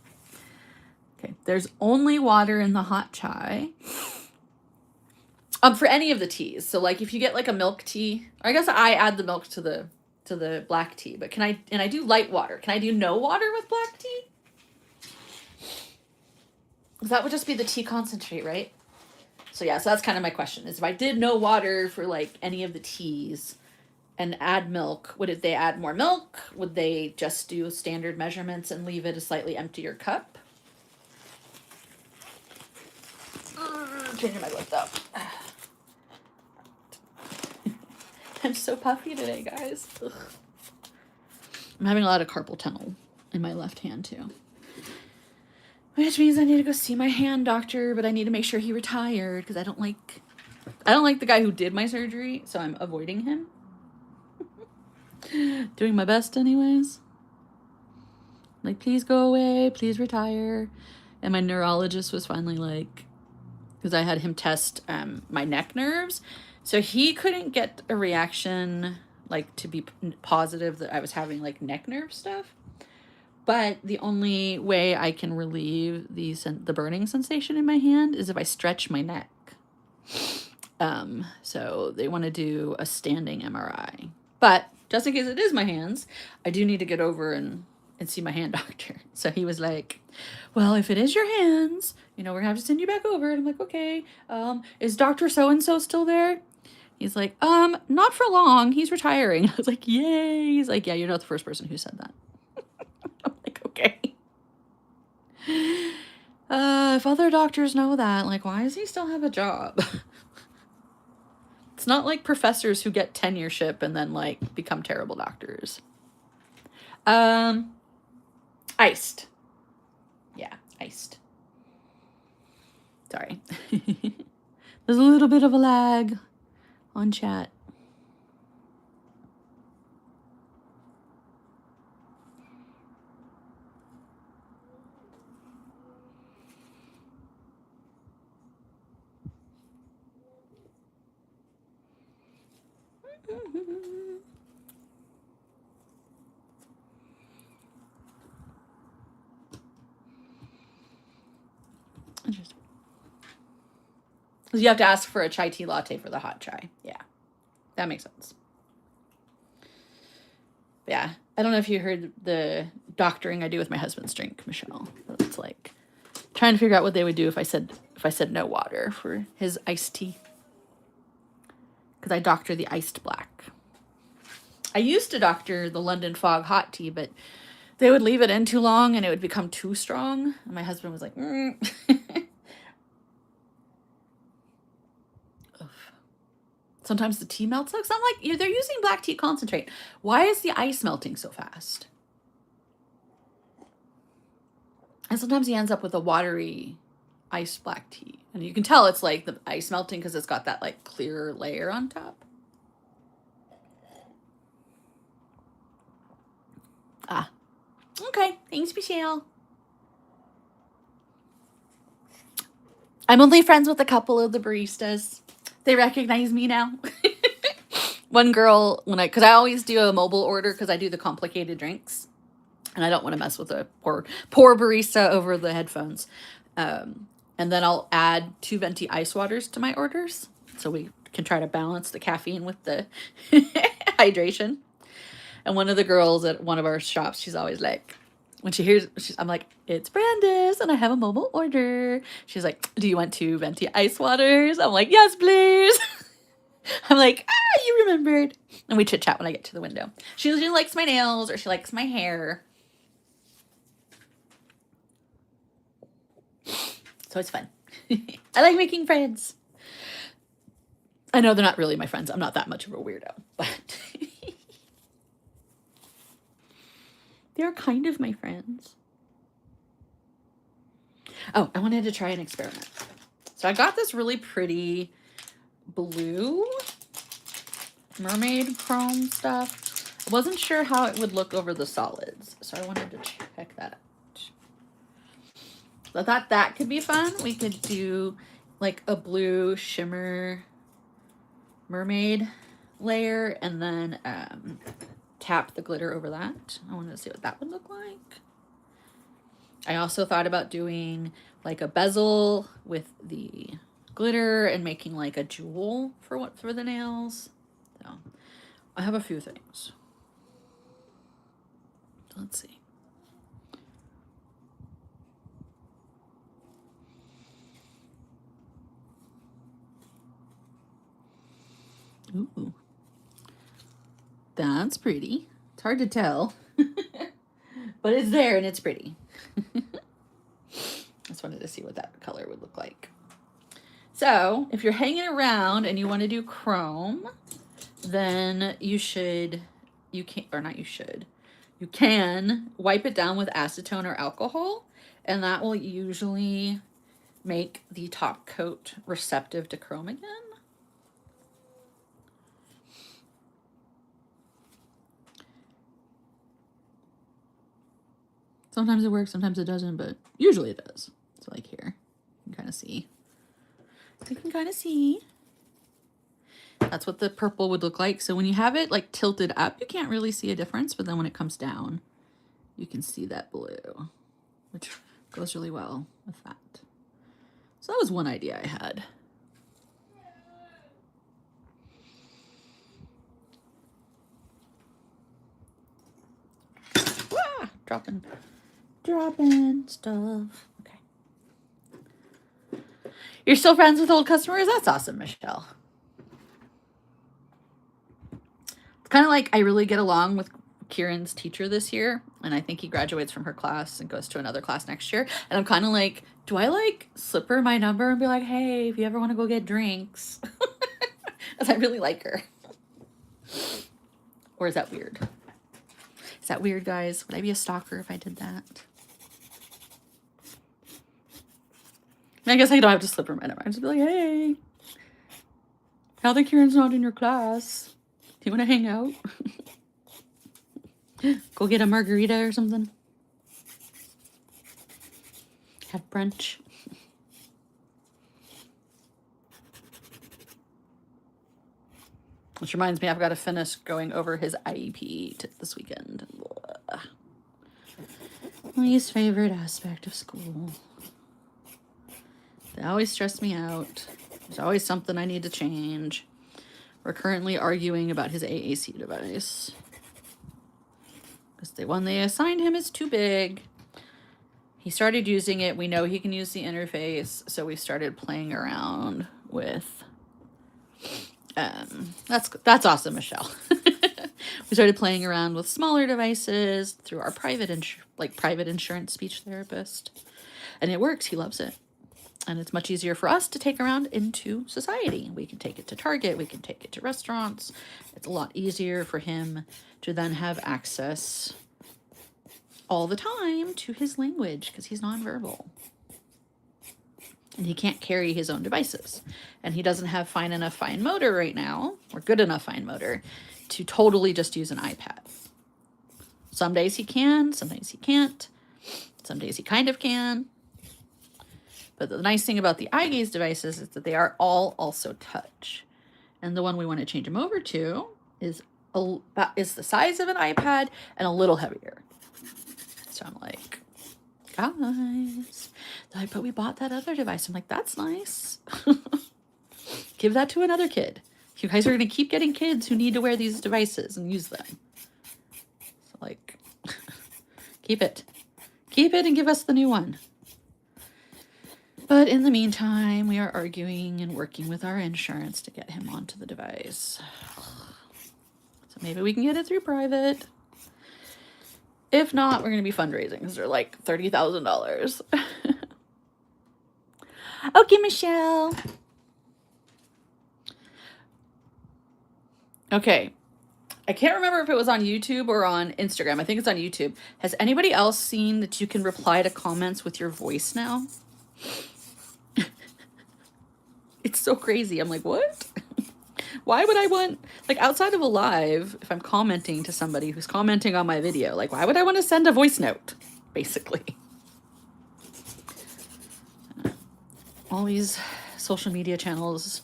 Okay, there's only water in the hot chai. For any of the teas. So like if you get like a milk tea, I guess I add the milk to the black tea, but I do light water. Can I do no water with black tea? Because that would just be the tea concentrate, right? So yeah, so that's kind of my question, is if I did no water for like any of the teas and add milk, would they add more milk? Would they just do standard measurements and leave it a slightly emptier cup? Changing my lip up. I'm so puffy today, guys. Ugh. I'm having a lot of carpal tunnel in my left hand too. Which means I need to go see my hand doctor, but I need to make sure he retired because I don't like the guy who did my surgery, so I'm avoiding him. Doing my best anyways. Like, please go away, please retire. And my neurologist was finally like, because I had him test my neck nerves. So he couldn't get a reaction like to be positive that I was having like neck nerve stuff. But the only way I can relieve the burning sensation in my hand is if I stretch my neck. So they want to do a standing MRI. But just in case it is my hands, I do need to get over and see my hand doctor. So he was like, well, if it is your hands, you know, we're gonna have to send you back over. And I'm like, okay, is Dr. So-and-so still there? He's like, not for long. He's retiring. I was like, yay. He's like, yeah, you're not the first person who said that. I'm like, okay. If other doctors know that, like, why does he still have a job? It's not like professors who get tenureship and then, like, become terrible doctors. Iced. Yeah, iced. Sorry. There's a little bit of a lag on chat. Interesting. Because you have to ask for a chai tea latte for the hot chai. Yeah, that makes sense. Yeah, I don't know if you heard the doctoring I do with my husband's drink, Michelle. It's like trying to figure out what they would do if I said no water for his iced tea. Because I doctor the iced black. I used to doctor the London Fog hot tea, but they would leave it in too long and it would become too strong. And my husband was like, Sometimes the tea melts. I'm like, they're using black tea concentrate. Why is the ice melting so fast? And sometimes he ends up with a watery iced black tea. And you can tell it's like the ice melting because it's got that like clear layer on top. Ah, okay. Thanks, Michelle. I'm only friends with a couple of the baristas. They recognize me now. One girl, because I always do a mobile order because I do the complicated drinks. And I don't want to mess with a poor barista over the headphones. And then I'll add 2 venti ice waters to my orders. So we can try to balance the caffeine with the hydration. And one of the girls at one of our shops, she's always like, when she hears, I'm like, it's Brandis and I have a mobile order. She's like, do you want 2 venti ice waters? I'm like, yes, please. I'm like, you remembered. And we chit chat when I get to the window. She usually likes my nails or she likes my hair. So it's fun. I like making friends. I know they're not really my friends. I'm not that much of a weirdo, but they're kind of my friends. Oh, I wanted to try an experiment. So I got this really pretty blue mermaid chrome stuff. I wasn't sure how it would look over the solids, so I wanted to check that out. So I thought that could be fun. We could do like a blue shimmer mermaid layer and then tap the glitter over that. I wanted to see what that would look like. I also thought about doing like a bezel with the glitter and making like a jewel for the nails. So I have a few things. Let's see. Ooh. That's pretty. It's hard to tell. But it's there and it's pretty. Just wanted to see what that color would look like. So if you're hanging around and you want to do chrome, then you can wipe it down with acetone or alcohol, and that will usually make the top coat receptive to chrome again. Sometimes it works, sometimes it doesn't, but usually it does. So like here, you can kind of see. You can kind of see. That's what the purple would look like. So when you have it like tilted up, you can't really see a difference. But then when it comes down, you can see that blue, which goes really well with that. So that was one idea I had. Ah, dropping stuff. Okay. You're still friends with old customers? That's awesome, Michelle. It's kind of like I really get along with Kieran's teacher this year, and I think he graduates from her class and goes to another class next year. And I'm kind of like, do I like slip her my number and be like, hey, if you ever want to go get drinks? Because I really like her. Or is that weird? Is that weird, guys? Would I be a stalker if I did that? I guess I don't have to slip her my number. I just be like, hey, now that Kieran's not in your class, do you want to hang out? Go get a margarita or something. Have brunch. Which reminds me, I've got to finish going over his IEP this weekend. Least favorite aspect of school. They always stress me out. There's always something I need to change. We're currently arguing about his AAC device. Because the one they assigned him is too big. He started using it. We know he can use the interface. So we started playing around with... that's awesome, Michelle. We started playing around with smaller devices through our private insurance speech therapist. And it works. He loves it. And it's much easier for us to take around into society. We can take it to Target. We can take it to restaurants. It's a lot easier for him to then have access all the time to his language because he's nonverbal. And he can't carry his own devices. And he doesn't have fine motor right now, or good enough fine motor, to totally just use an iPad. Some days he can, some days he can't. Some days he kind of can. But the nice thing about the eye gaze devices is that they are all also touch. And the one we want to change him over to is the size of an iPad and a little heavier. So I'm like, guys, they're like, but we bought that other device. I'm like, that's nice. Give that to another kid. You guys are going to keep getting kids who need to wear these devices and use them. So like, keep it. Keep it and give us the new one. But in the meantime, we are arguing and working with our insurance to get him onto the device. So maybe we can get it through private. If not, we're going to be fundraising because they're like $30,000. Okay, Michelle. Okay. I can't remember if it was on YouTube or on Instagram. I think it's on YouTube. Has anybody else seen that you can reply to comments with your voice now? It's so crazy. I'm like, what? Why would I want, like, outside of a live, if I'm commenting to somebody who's commenting on my video, like, why would I want to send a voice note, basically? All these social media channels,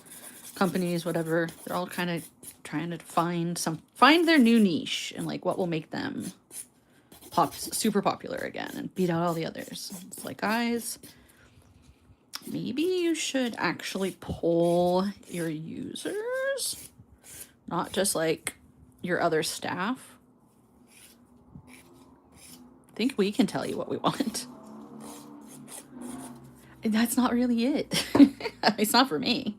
companies, whatever, they're all kind of trying to find their new niche and, like, what will make them super popular again and beat out all the others. It's like, guys... maybe you should actually poll your users, not just like your other staff. I think we can tell you what we want. And that's not really it. It's not for me.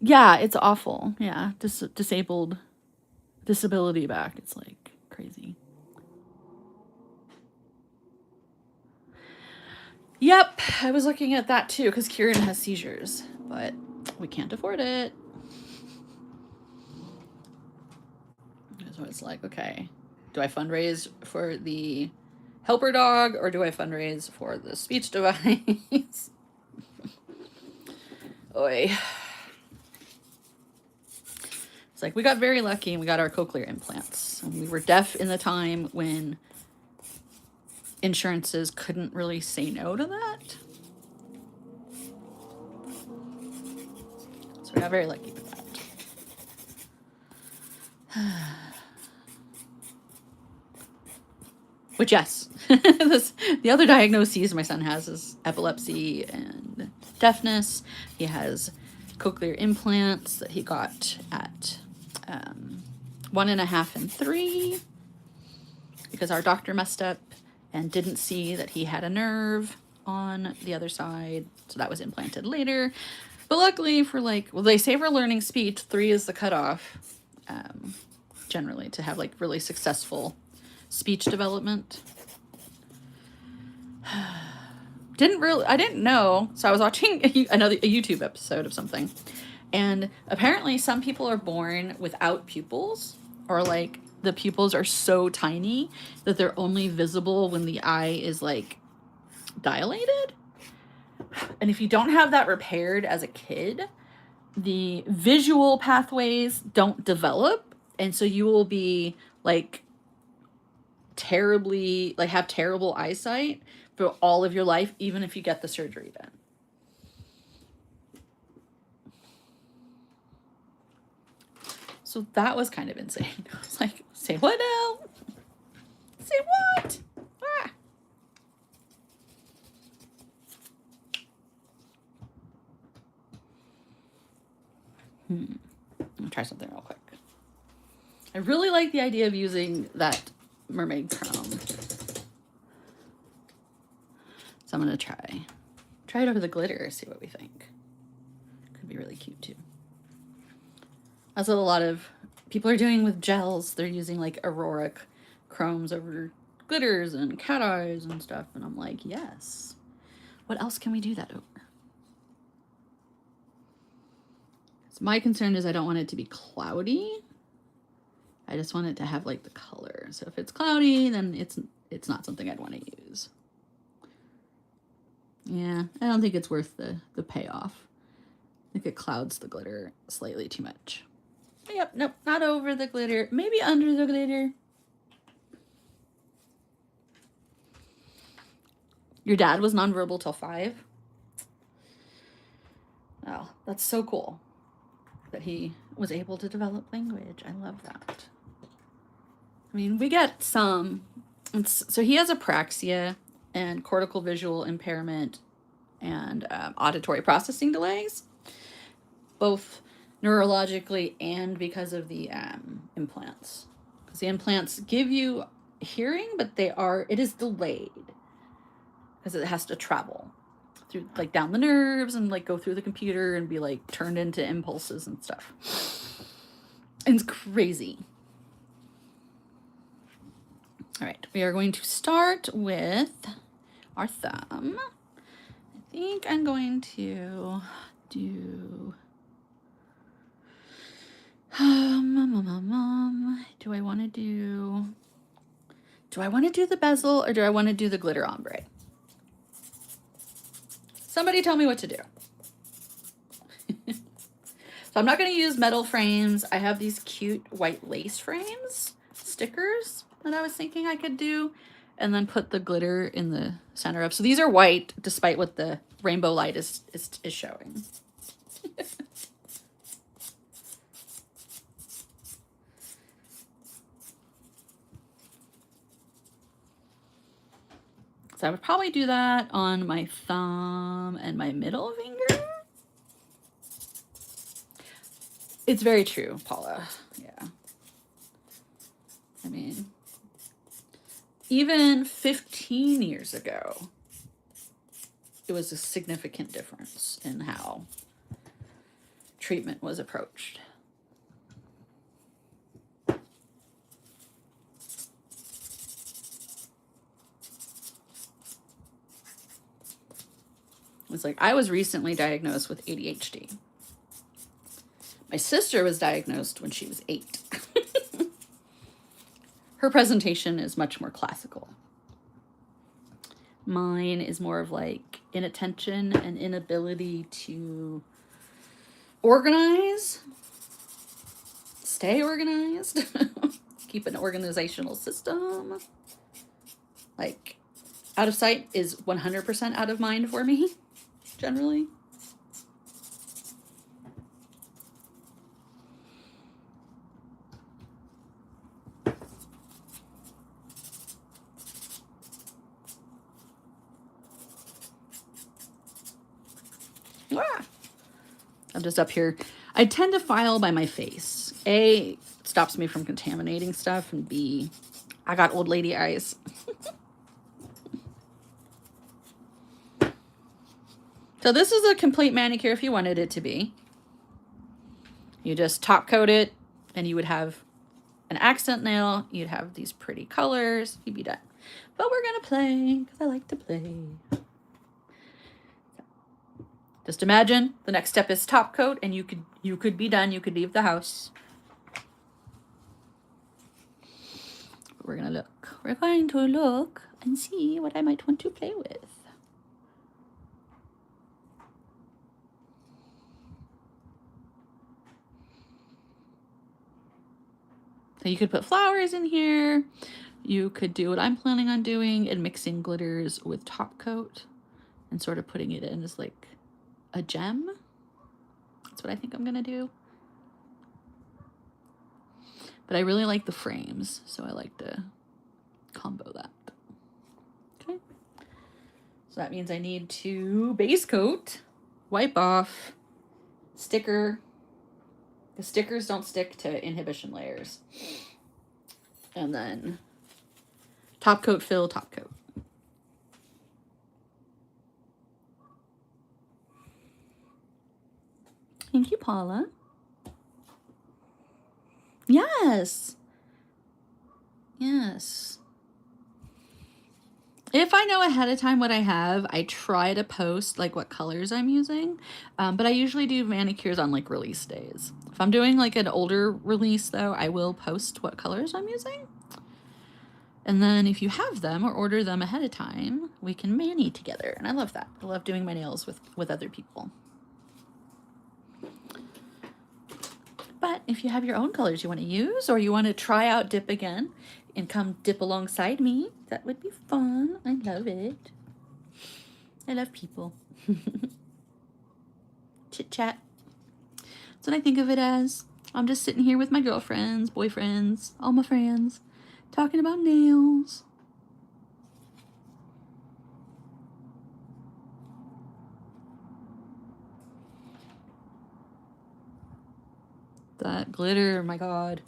Yeah, it's awful. Yeah, disability back. It's like crazy. Yep, I was looking at that too because Kieran has seizures, but we can't afford it. So it's like, okay, do I fundraise for the helper dog or do I fundraise for the speech device? Oy. It's like we got very lucky and we got our cochlear implants. And we were deaf in the time when insurances couldn't really say no to that. So we got very lucky with that. Which, yes, the other diagnoses my son has is epilepsy and deafness. He has cochlear implants that he got at 1.5 and 3 because our doctor messed up and didn't see that he had a nerve on the other side. So that was implanted later. But luckily for well, they say for learning speech, 3 is the cutoff generally to have really successful speech development. I didn't know. So I was watching a YouTube episode of something. And apparently some people are born without pupils, or the pupils are so tiny that they're only visible when the eye is dilated. And if you don't have that repaired as a kid, the visual pathways don't develop. And so you will be terribly, have terrible eyesight for all of your life, even if you get the surgery done. So that was kind of insane. I was like, say what now? Say what? Ah. Let me try something real quick. I really like the idea of using that mermaid chrome. So I'm going to try it over the glitter, see what we think. Could be really cute too. That's what a lot of people are doing with gels. They're using aurora chromes over glitters and cat eyes and stuff. And I'm like, yes. What else can we do that over? So my concern is I don't want it to be cloudy. I just want it to have the color. So if it's cloudy, then it's not something I'd want to use. Yeah, I don't think it's worth the payoff. I think it clouds the glitter slightly too much. Yep, nope, not over the glitter. Maybe under the glitter. Your dad was nonverbal till 5? Wow, that's so cool that he was able to develop language. I love that. I mean, we get some. So he has apraxia and cortical visual impairment and auditory processing delays, both neurologically and because of the implants. Because the implants give you hearing, but it is delayed because it has to travel through down the nerves and go through the computer and be turned into impulses and stuff. And it's crazy. All right, we are going to start with our thumb. I think I'm going to do do I want to do the bezel or do I want to do the glitter ombre? Somebody tell me what to do. So I'm not going to use metal frames. I have these cute white lace frames, stickers that I was thinking I could do, and then put the glitter in the center of. So these are white, despite what the rainbow light is showing. So I would probably do that on my thumb and my middle finger. It's very true, Paula. Yeah. I mean, even 15 years ago, it was a significant difference in how treatment was approached. It's I was recently diagnosed with ADHD. My sister was diagnosed when she was 8. Her presentation is much more classical. Mine is more of inattention and inability to organize. stay organized. Keep an organizational system. Like, out of sight is 100% out of mind for me, generally. Ah! I'm just up here. I tend to file by my face. A, it stops me from contaminating stuff, and B, I got old lady eyes. So this is a complete manicure if you wanted it to be. You just top coat it, and you would have an accent nail. You'd have these pretty colors. You'd be done. But we're gonna play, because I like to play. Just imagine the next step is top coat, and you could be done. You could leave the house. We're gonna look. We're going to look and see what I might want to play with. So you could put flowers in here. You could do what I'm planning on doing and mixing glitters with top coat and sort of putting it in as like a gem. That's what I think I'm gonna do. But I really like the frames, so I like to combo that. Okay. So that means I need to base coat, wipe off, sticker. The stickers don't stick to inhibition layers. And then top coat, fill, top coat. Thank you, Paula. Yes. Yes. If I know ahead of time what I have, I try to post like what colors I'm using. But I usually do manicures on like release days. If I'm doing like an older release though, I will post what colors I'm using. And then if you have them or order them ahead of time, we can mani together. And I love that. I love doing my nails with other people. But if you have your own colors you want to use, or you want to try out dip again and come dip alongside me, that would be fun. I love it. I love people. Chit chat. That's what I think of it as. I'm just sitting here with my girlfriends, boyfriends, all my friends, talking about nails. That glitter, my God.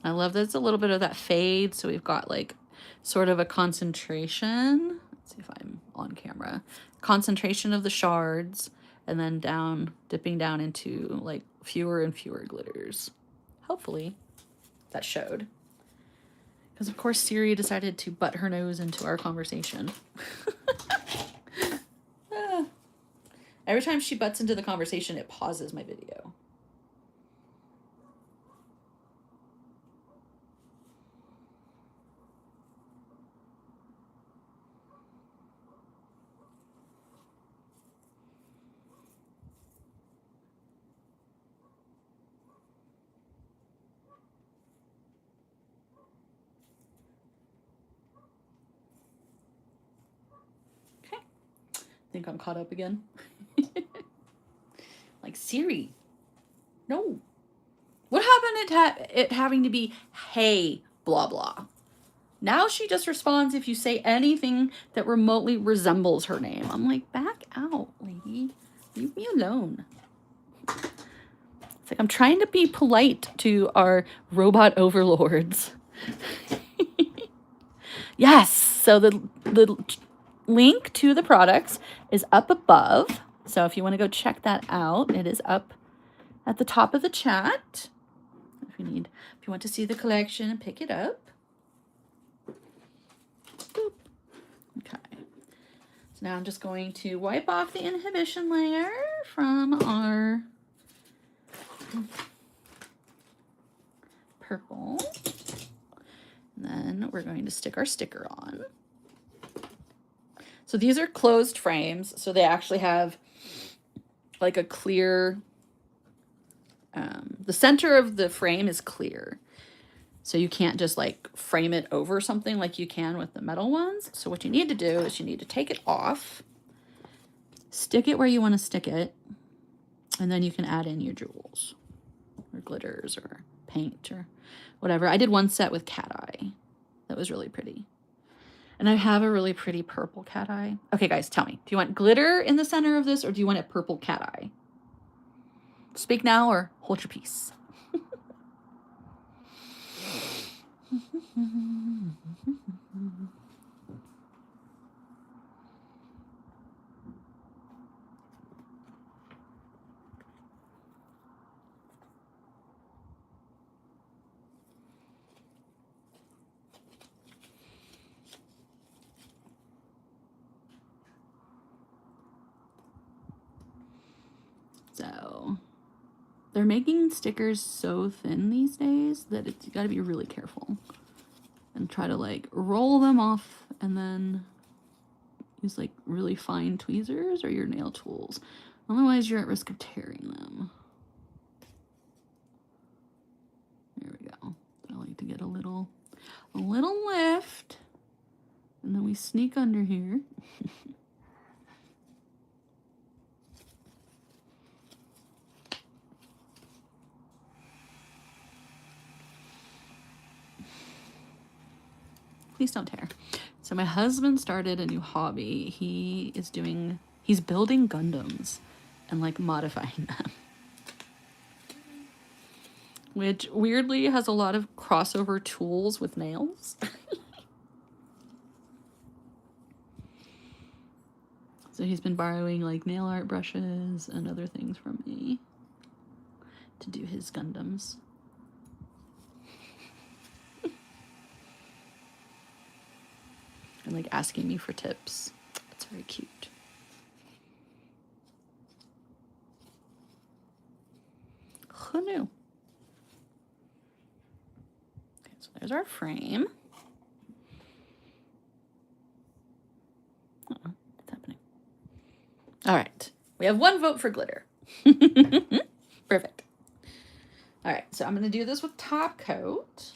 I love that it's a little bit of that fade, so we've got like sort of a concentration. Let's see if I'm on camera. Concentration of the shards, and then down, dipping down into like fewer and fewer glitters. Hopefully that showed. Because of course Siri decided to butt her nose into our conversation. Every time she butts into the conversation, it pauses my video. Okay. Think I'm caught up again. Like, Siri, no. What happened to it having to be, hey, blah, blah? Now she just responds if you say anything that remotely resembles her name. I'm like, back out, lady. Leave me alone. It's like I'm trying to be polite to our robot overlords. Yes, so the link to the products is up above. So if you want to go check that out, it is up at the top of the chat. If you want to see the collection and pick it up. Boop. Okay. So now I'm just going to wipe off the inhibition layer from our purple. And then we're going to stick our sticker on. So these are closed frames, so they actually have like a clear the center of the frame is clear. So you can't just like frame it over something like you can with the metal ones. So what you need to do is you need to take it off, stick it where you want to stick it, and then you can add in your jewels or glitters or paint or whatever. I did one set with cat eye. That was really pretty. And I have a really pretty purple cat eye. Okay, guys, tell me. Do you want glitter in the center of this or do you want a purple cat eye? Speak now or hold your peace. So they're making stickers so thin these days that it's got to be really careful and try to like roll them off and then use like really fine tweezers or your nail tools. Otherwise you're at risk of tearing them. There we go. I like to get a little lift and then we sneak under here. Please don't tear. So my husband started a new hobby. He's building Gundams and like modifying them. Which weirdly has a lot of crossover tools with nails. So he's been borrowing like nail art brushes and other things from me to do his Gundams. And like asking me for tips. It's very cute. Who knew? Okay, so there's our frame. Uh-oh, what's happening? All right, we have 1 vote for glitter. Perfect. All right, so I'm gonna do this with top coat.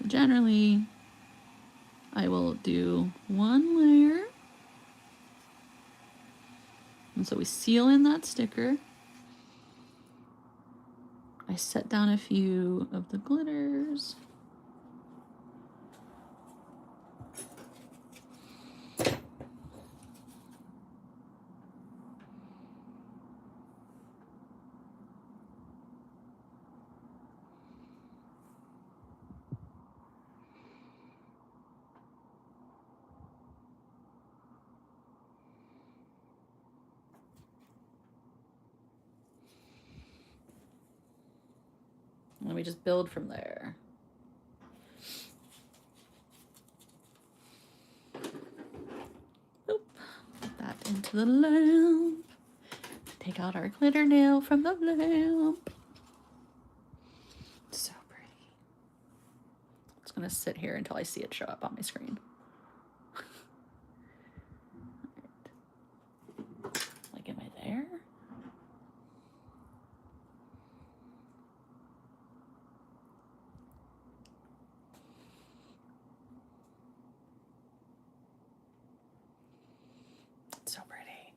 Generally, I will do 1 layer. And so we seal in that sticker. I set down a few of the glitters. And we just build from there. Oop. Put that into the lamp. Take out our glitter nail from the lamp. So pretty. It's gonna sit here until I see it show up on my screen. Right. Like, am I there? So pretty.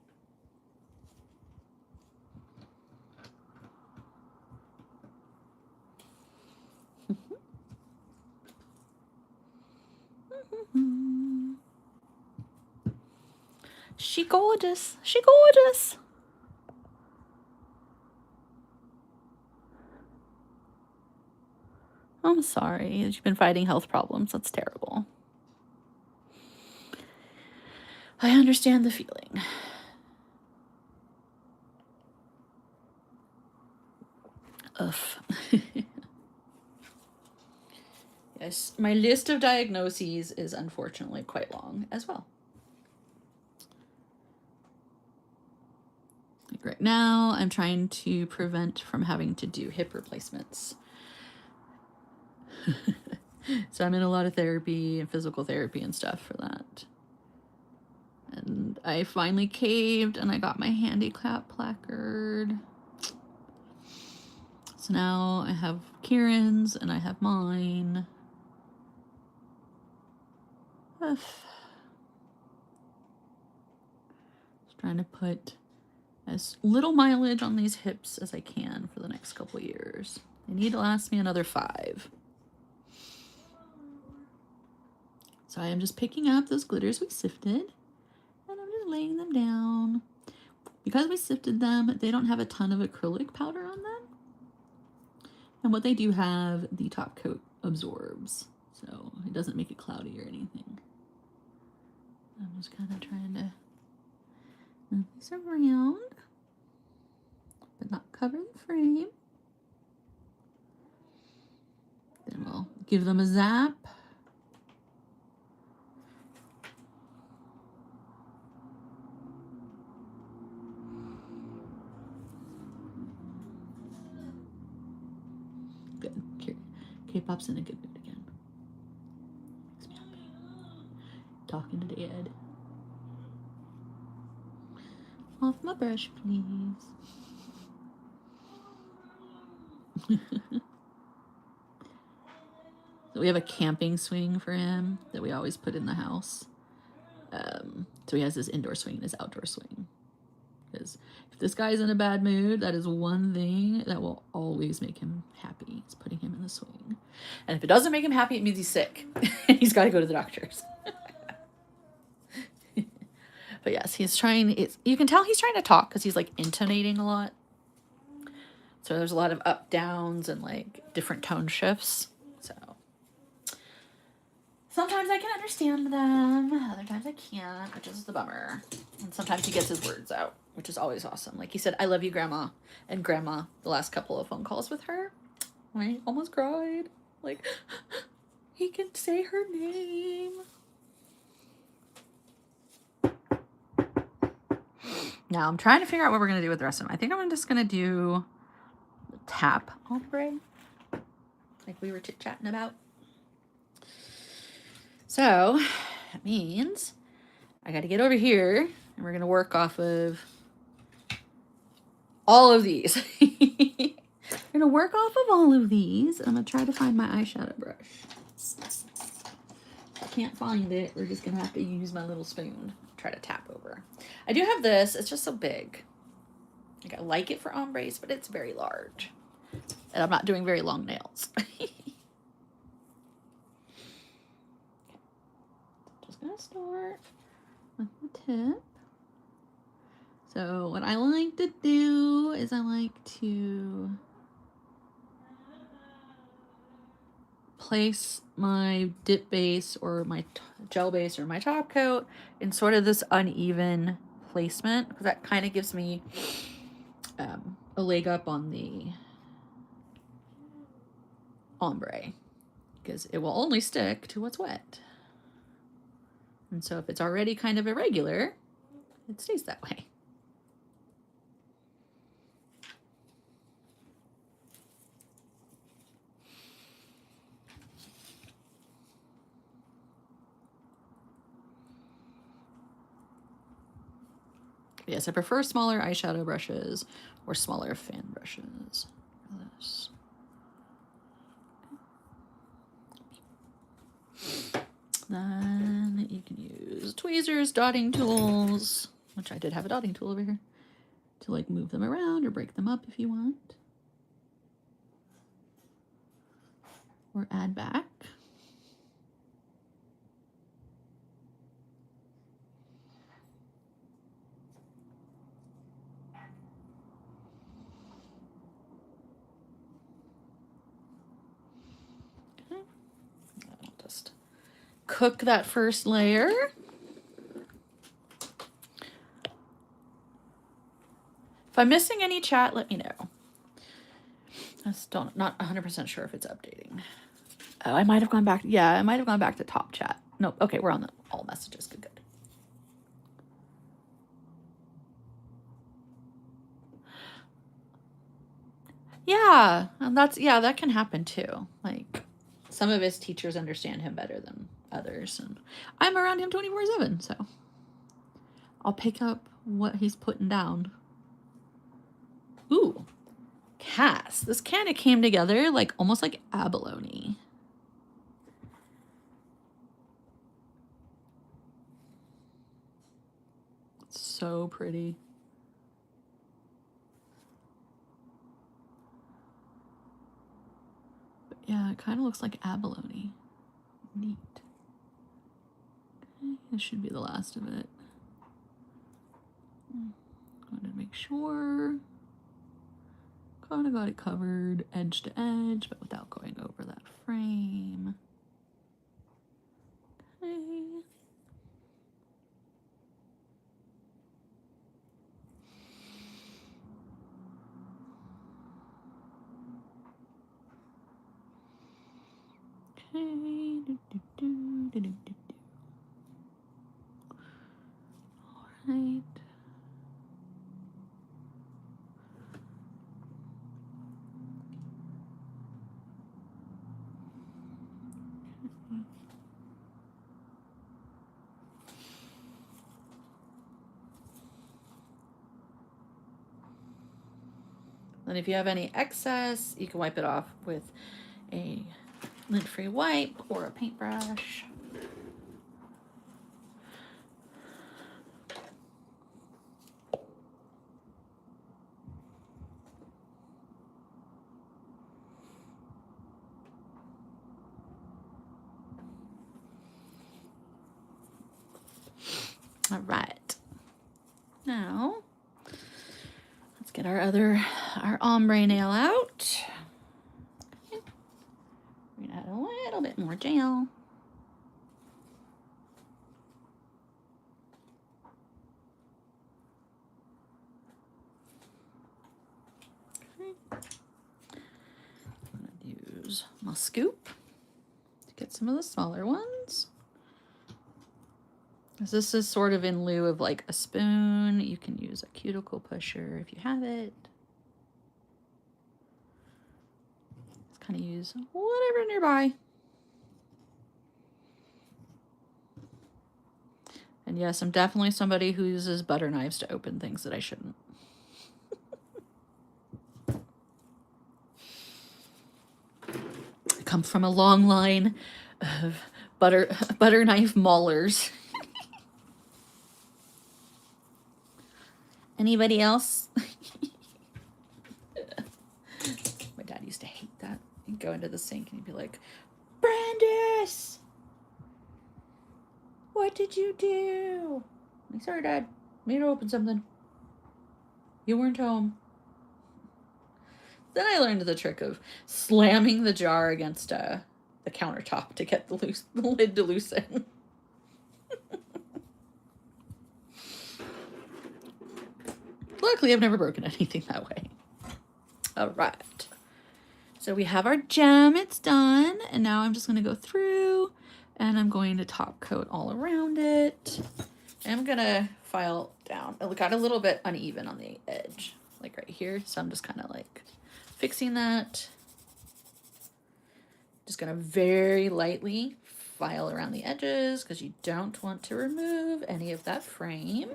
She gorgeous. She gorgeous. I'm sorry that you've been fighting health problems. That's terrible. I understand the feeling. Ugh. Yes, my list of diagnoses is unfortunately quite long as well. Like right now, I'm trying to prevent from having to do hip replacements. So I'm in a lot of therapy and physical therapy and stuff for that. I finally caved and I got my handicap placard. So now I have Kieran's and I have mine. Just trying to put as little mileage on these hips as I can for the next couple years. They need to last me another 5. So I am just picking up those glitters we sifted and I'm just laying them down. Because we sifted them, they don't have a ton of acrylic powder on them. And what they do have, the top coat absorbs. So it doesn't make it cloudy or anything. I'm just kind of trying to move these around, but not cover the frame. Then we'll give them a zap. Good. K-pop's in a good mood again. Makes me happy. Talking to Dad. Off my brush, please. So we have a camping swing for him that we always put in the house. So he has this indoor swing and his outdoor swing. Because if this guy's in a bad mood, that is one thing that will always make him happy. It's putting him in the swing. And if it doesn't make him happy, it means he's sick. He's got to go to the doctors. But yes, he's trying. You can tell he's trying to talk because he's like intonating a lot. So there's a lot of up, downs, and like different tone shifts. So sometimes I can understand them. Other times I can't, which is the bummer. And sometimes he gets his words out, which is always awesome. Like he said, "I love you, Grandma." And Grandma, the last couple of phone calls with her, I almost cried. Like, he can say her name. Now I'm trying to figure out what we're going to do with the rest of them. I think I'm just going to do the tap ombre, like we were chit-chatting about. So that means I got to get over here and we're going to work off of all of these. We're going to work off of all of these. I'm going to try to find my eyeshadow brush. If I can't find it, we're just going to have to use my little spoon. Try to tap over. I do have this. It's just so big. Like I like it for ombres, but it's very large. And I'm not doing very long nails. Just going to start with the tip. So what I like to do is I like to place my dip base or my gel base or my top coat in sort of this uneven placement because that kind of gives me a leg up on the ombre because it will only stick to what's wet. And so if it's already kind of irregular, it stays that way. Yes, I prefer smaller eyeshadow brushes or smaller fan brushes for this. Then you can use tweezers, dotting tools, which I did have a dotting tool over here, to like move them around or break them up if you want. Or add back. Just cook that first layer. If I'm missing any chat, let me know. I still not 100% sure if it's updating. Oh, I might have gone back. Yeah, I might have gone back to top chat. No, okay, we're on the all messages. Good, good. Yeah, and that can happen too. Like some of his teachers understand him better than others, and I'm around him 24/7, so I'll pick up what he's putting down. Ooh, Cass. This kind of came together like almost like abalone. It's so pretty. But yeah, it kind of looks like abalone. Neat. Okay, this should be the last of it. Going to make sure. Kind of got it covered edge to edge, but without going over that frame. Okay. All right. And if you have any excess, you can wipe it off with a lint-free wipe or a paintbrush. All right. Now, let's get our ombre nail out. Okay. We're gonna add a little bit more gel. Okay. I'm gonna use my scoop to get some of the smaller ones. This is sort of in lieu of like a spoon. You can use a cuticle pusher if you have it. Just kind of use whatever nearby. And yes, I'm definitely somebody who uses butter knives to open things that I shouldn't. I come from a long line of butter knife maulers. Anybody else? My dad used to hate that. He'd go into the sink and he'd be like, Brandis! What did you do? I'm sorry, Dad. Made her open something. You weren't home. Then I learned the trick of slamming the jar against the countertop to get the lid to loosen. Luckily, I've never broken anything that way. All right. So we have our gem. It's done. And now I'm just going to go through and I'm going to top coat all around it. And I'm going to file down. It got a little bit uneven on the edge, like right here. So I'm just kind of like fixing that. Just going to very lightly file around the edges because you don't want to remove any of that frame.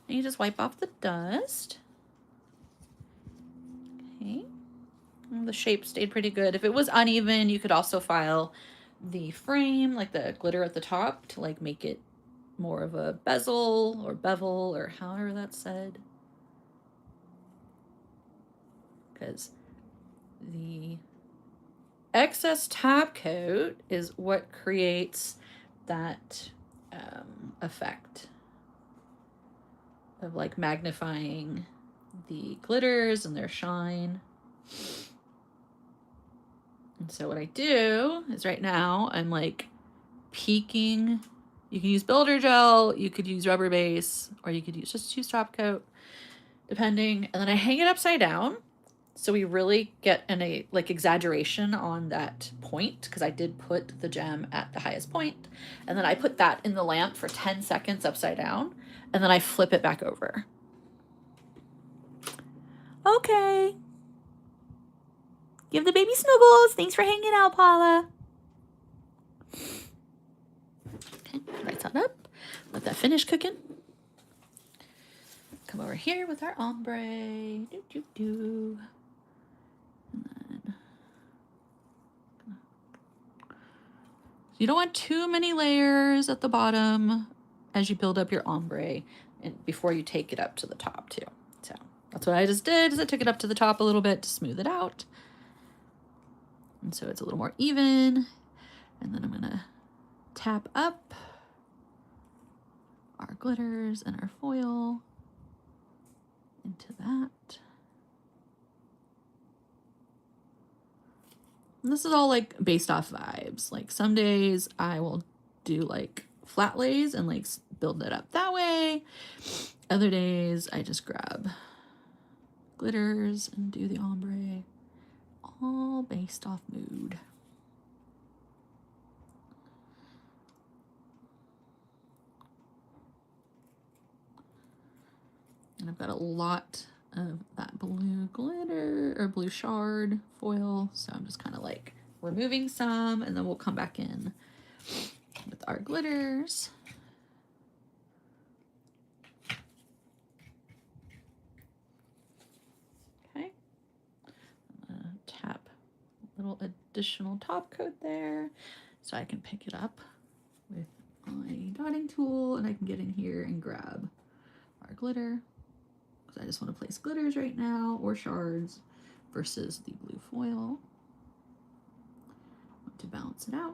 And you just wipe off the dust. Okay. And the shape stayed pretty good. If it was uneven, you could also file the frame, like the glitter at the top, to like make it more of a bezel or bevel or however that's said. Because the excess top coat is what creates that effect of like magnifying the glitters and their shine. And so what I do is right now I'm like peeking. You can use builder gel, you could use rubber base, or you could just use top coat, depending. And then I hang it upside down. So we really get an like exaggeration on that point, because I did put the gem at the highest point. And then I put that in the lamp for 10 seconds upside down. And then I flip it back over. Okay. Give the baby snuggles. Thanks for hanging out, Paula. Okay, right side up. Let that finish cooking. Come over here with our ombre. Do, do, do. And then, you don't want too many layers at the bottom as you build up your ombre and before you take it up to the top too. So that's what I just did, is I took it up to the top a little bit to smooth it out. And so it's a little more even. And then I'm gonna tap up our glitters and our foil into that. And this is all like based off vibes. Like some days I will do like flat lays and like build it up that way. Other days I just grab glitters and do the ombre, all based off mood. And I've got a lot of that blue glitter or blue shard foil. So I'm just kind of like removing some, and then we'll come back in with our glitters. Okay. I'm gonna tap a little additional top coat there so I can pick it up with my dotting tool, and I can get in here and grab our glitter. I just want to place glitters right now, or shards, versus the blue foil. Want to balance it out.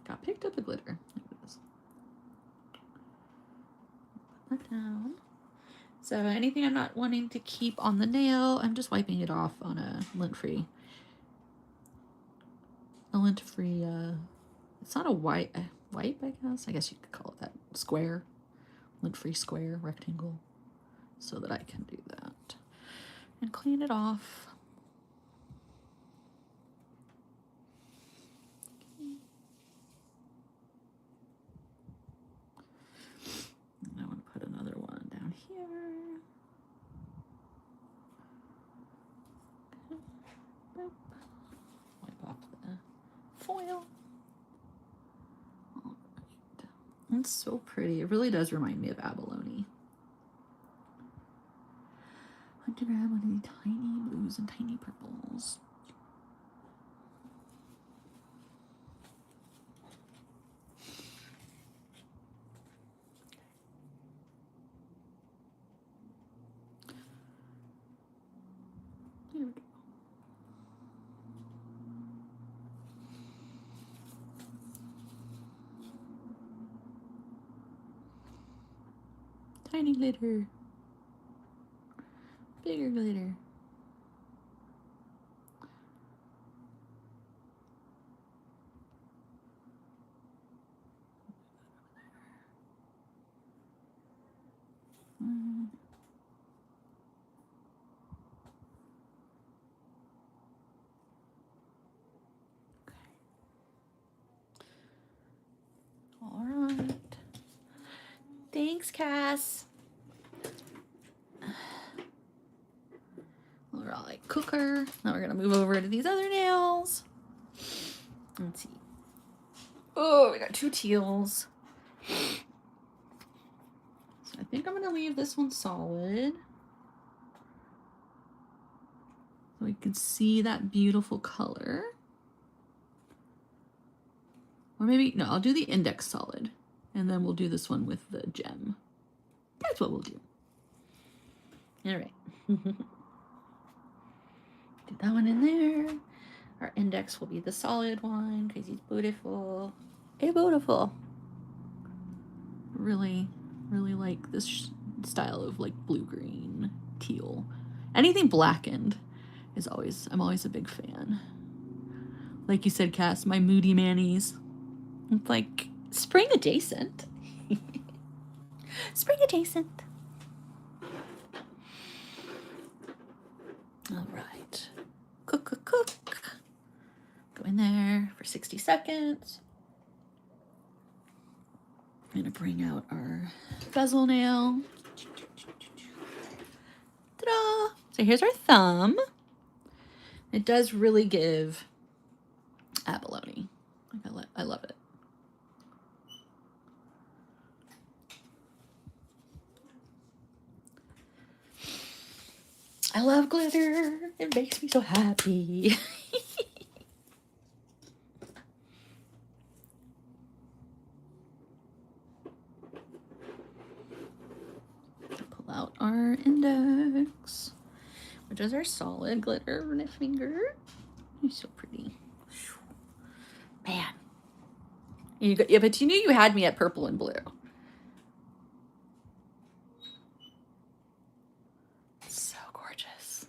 Got picked up a glitter. There it is. Put that down. So anything I'm not wanting to keep on the nail, I'm just wiping it off on a lint-free. It's not a wipe, I guess you could call it that, square, lint-free square, rectangle, so that I can do that and clean it off. And I want to put another one down here. Okay. Wipe off the foil. It's so pretty. It really does remind me of abalone. I want to grab one of the tiny blues and tiny purples. Here we go. Tiny glitter. Bigger glitter. All right. Thanks, Cass. We're all like cooker. Now we're gonna move over to these other nails. Let's see. Oh, we got two teals. So I think I'm gonna leave this one solid, so we can see that beautiful color. Or maybe, no, I'll do the index solid, and then we'll do this one with the gem. That's what we'll do. All right. Do that one in there. Our index will be the solid one because he's beautiful. Hey, beautiful. Really, really like this style of like blue-green, teal. Anything blackened is always, I'm always a big fan. Like you said, Cass, my moody manis. It's like spring adjacent. Spring adjacent. All right. Cook, cook, cook. Go in there for 60 seconds. I'm gonna bring out our bezel nail. Ta-da! So here's our thumb. It does really give abalone. I love it. I love glitter. It makes me so happy. Pull out our index, which is our solid glitter finger. It's so pretty. Man. Yeah, but you knew you had me at purple and blue. So gorgeous.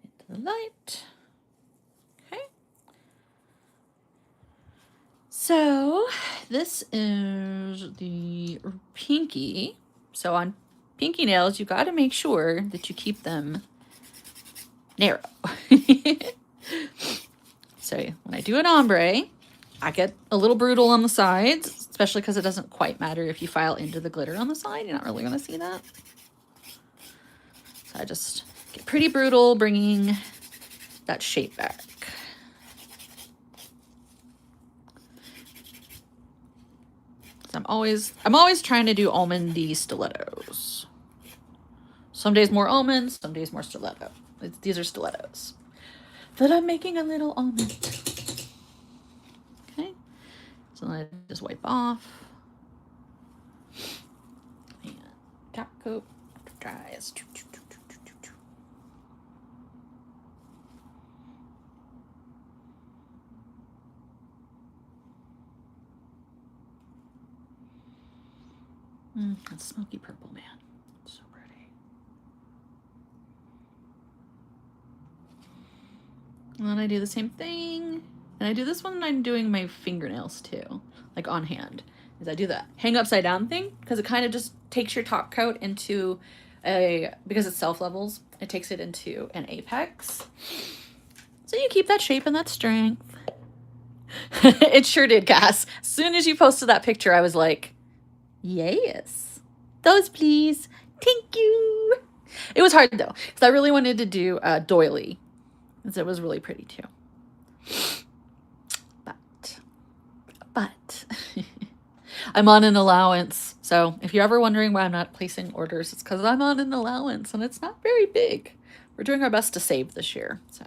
Into the light. Okay. So this is the pinky. So on pinky nails, you got to make sure that you keep them narrow. So when I do an ombre, I get a little brutal on the sides, especially because it doesn't quite matter if you file into the glitter on the side. You're not really going to see that. So I just get pretty brutal, bringing that shape back. So I'm always trying to do almondy stilettos. Some days more almonds, some days more stiletto. These are stilettos. But I'm making a little almond. Okay. So then I just wipe off. And top coat dries. That's smoky purple, man. So pretty. And then I do the same thing. And I do this when I'm doing my fingernails too, like on hand. Is I do that hang upside down thing because it kind of just takes your top coat into because it's self levels, it takes it into an apex. So you keep that shape and that strength. It sure did, Cass. As soon as you posted that picture, I was like, yes, those please. Thank you. It was hard though, because I really wanted to do doily, because it was really pretty too. But I'm on an allowance. So if you're ever wondering why I'm not placing orders, it's because I'm on an allowance and it's not very big. We're doing our best to save this year. So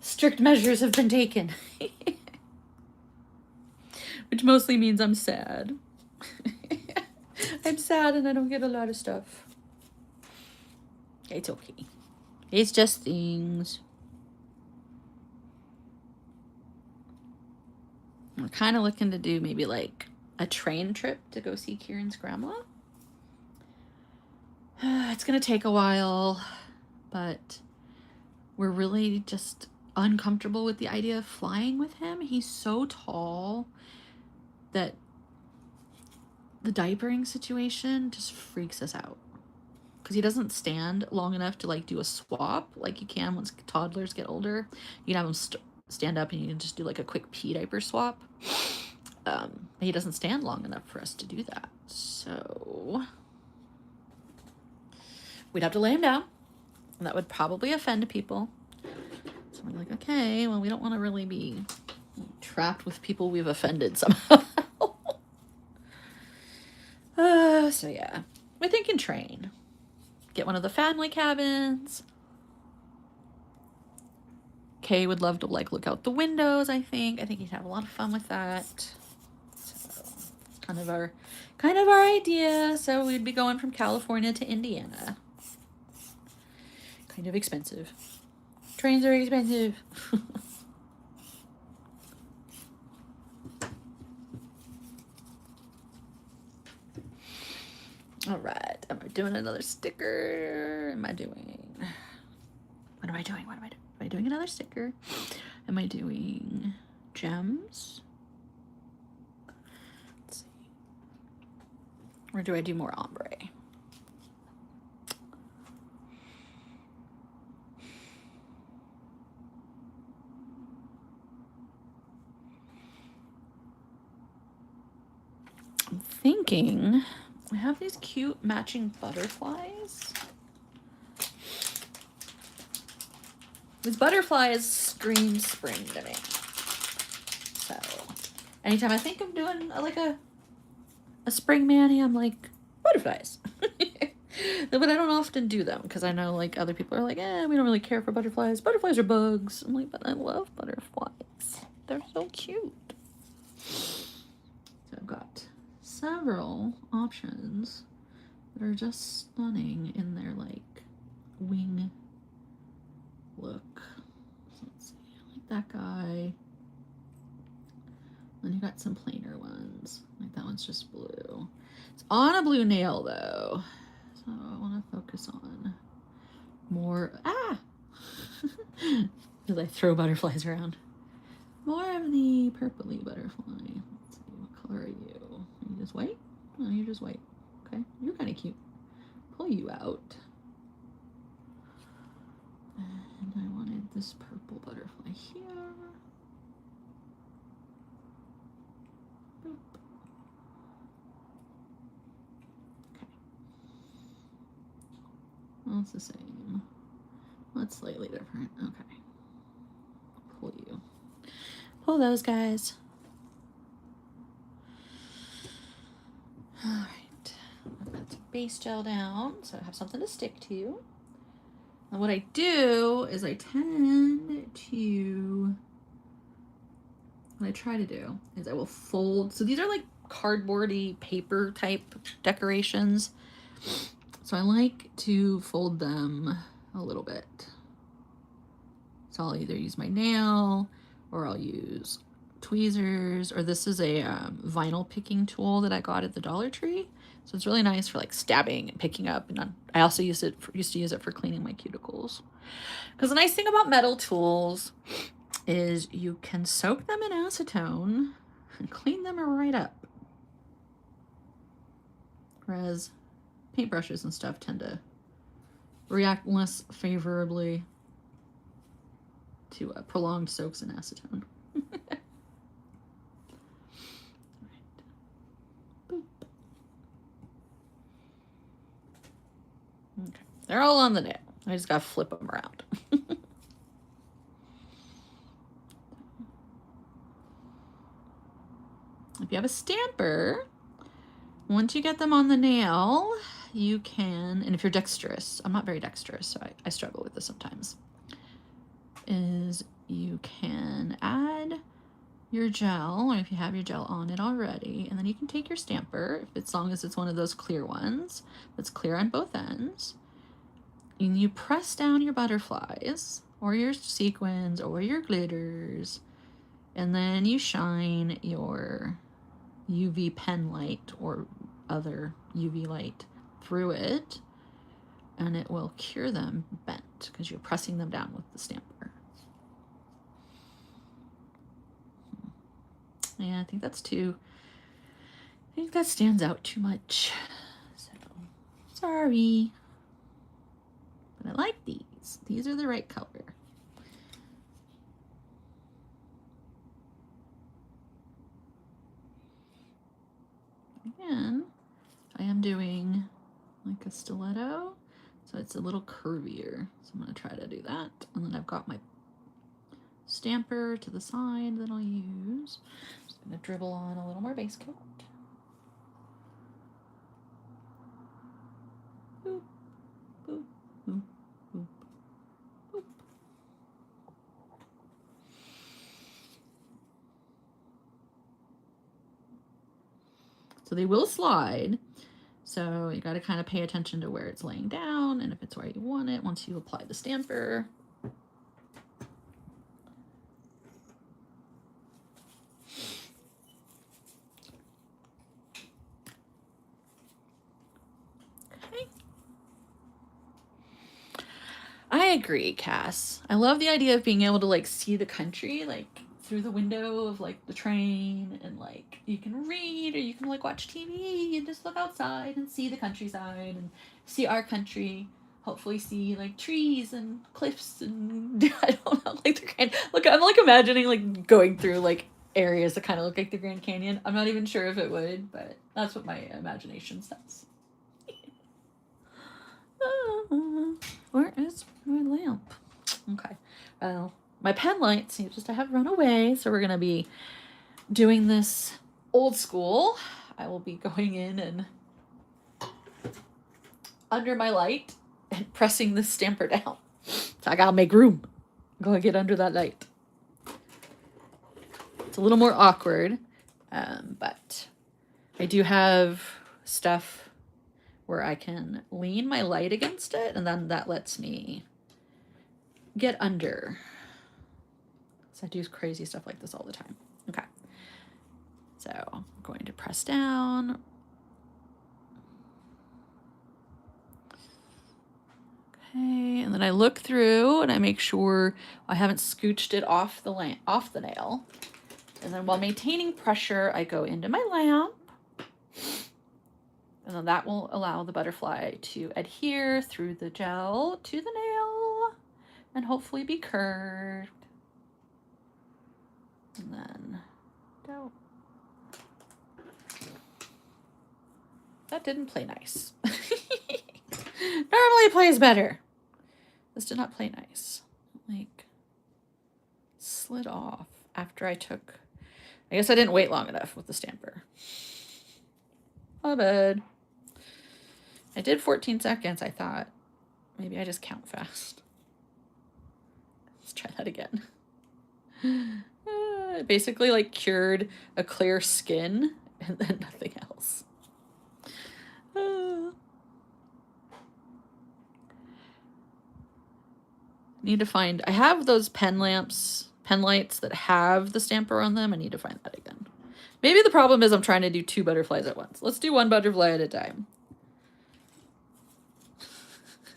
strict measures have been taken. Which mostly means I'm sad. I'm sad and I don't get a lot of stuff. It's okay. It's just things. I'm kind of looking to do maybe like a train trip to go see Kieran's grandma. It's going to take a while, but we're really just uncomfortable with the idea of flying with him. He's so tall that the diapering situation just freaks us out. Because he doesn't stand long enough to like do a swap like you can once toddlers get older. You can have him stand up and you can just do like a quick pee diaper swap. He doesn't stand long enough for us to do that. So we'd have to lay him down. And that would probably offend people. So we're like, okay, well, we don't want to really be trapped with people we've offended somehow. So yeah, we're thinking train. Get one of the family cabins. Kay would love to like look out the windows, I think. I think he'd have a lot of fun with that. So it's kind of our idea. So we'd be going from California to Indiana. Kind of expensive. Trains are expensive. All right. Am I doing another sticker? What am I doing? Am I doing another sticker? Am I doing gems? Let's see. Or do I do more ombre? I'm thinking I have these cute matching butterflies. These butterflies scream spring to me. So anytime I think of doing like a spring mani, I'm like, butterflies. But I don't often do them because I know like other people are like, we don't really care for butterflies. Butterflies are bugs. I'm like, but I love butterflies. They're so cute. So I've got several options that are just stunning in their like wing look. So let's see, I like that guy. Then you got some plainer ones. Like that one's just blue. It's on a blue nail though. So I want to focus on more, because I throw butterflies around. More of the purpley butterfly. Let's see, what color are you? Are you just white? No, you're just white. Okay, you're kind of cute. Pull you out. And I wanted this purple butterfly here. Boop. Okay. Well, it's the same. That's slightly different. Okay. Pull you. Pull those guys. All right. I've got some base gel down, so I have something to stick to. And what I do is I tend to, what I try to do is I will fold. So these are like cardboardy paper type decorations. So I like to fold them a little bit. So I'll either use my nail or I'll use tweezers, or this is a vinyl picking tool that I got at the Dollar Tree. So it's really nice for like stabbing and picking up. And I also used to use it for cleaning my cuticles. Because the nice thing about metal tools is you can soak them in acetone and clean them right up. Whereas paintbrushes and stuff tend to react less favorably to prolonged soaks in acetone. Okay, they're all on the nail. I just gotta flip them around. If you have a stamper, once you get them on the nail, you can, and if you're dexterous, I'm not very dexterous, so I struggle with this sometimes, is you can add your gel, or if you have your gel on it already, and then you can take your stamper, as long as it's one of those clear ones that's clear on both ends, and you press down your butterflies or your sequins or your glitters, and then you shine your UV pen light or other UV light through it, and it will cure them bent because you're pressing them down with the stamper. Yeah, I think that's too, I think that stands out too much. So, sorry. But I like these. These are the right color. Again, I am doing like a stiletto, so it's a little curvier. So I'm gonna try to do that. And then I've got my stamper to the side that I'll use. Just gonna dribble on a little more base coat. Boop, boop, boop, boop, boop. So they will slide. So you got to kind of pay attention to where it's laying down and if it's where you want it once you apply the stamper. Okay. I agree, Cass. I love the idea of being able to like see the country like through the window of like the train, and like you can read or you can like watch TV and just look outside and see the countryside and see our country. Hopefully see like trees and cliffs and I don't know, like the Grand. Look, I'm like imagining like going through like areas that kind of look like the Grand Canyon. I'm not even sure if it would, but that's what my imagination says. Where is my lamp? Okay, well, my pen light seems to have run away, so we're gonna be doing this old school. I will be going in and under my light and pressing the stamper down. So I gotta make room. I'm gonna get under that light. It's a little more awkward, but I do have stuff where I can lean my light against it, and then that lets me get under. So I do crazy stuff like this all the time. Okay. So I'm going to press down. Okay, and then I look through and I make sure I haven't scooched it off the nail. And then while maintaining pressure, I go into my lamp. And then that will allow the butterfly to adhere through the gel to the nail and hopefully be curved. And then go. That didn't play nice. Normally it plays better. This did not play nice. Like, slid off after I took... I guess I didn't wait long enough with the stamper. My bad. I did 14 seconds, I thought. Maybe I just count fast. Let's try that again. Basically, like, cured a clear skin and then nothing else. Need to find... I have those pen lights that have the stamper on them. I need to find that again. Maybe the problem is I'm trying to do 2 butterflies at once. Let's do 1 butterfly at a time.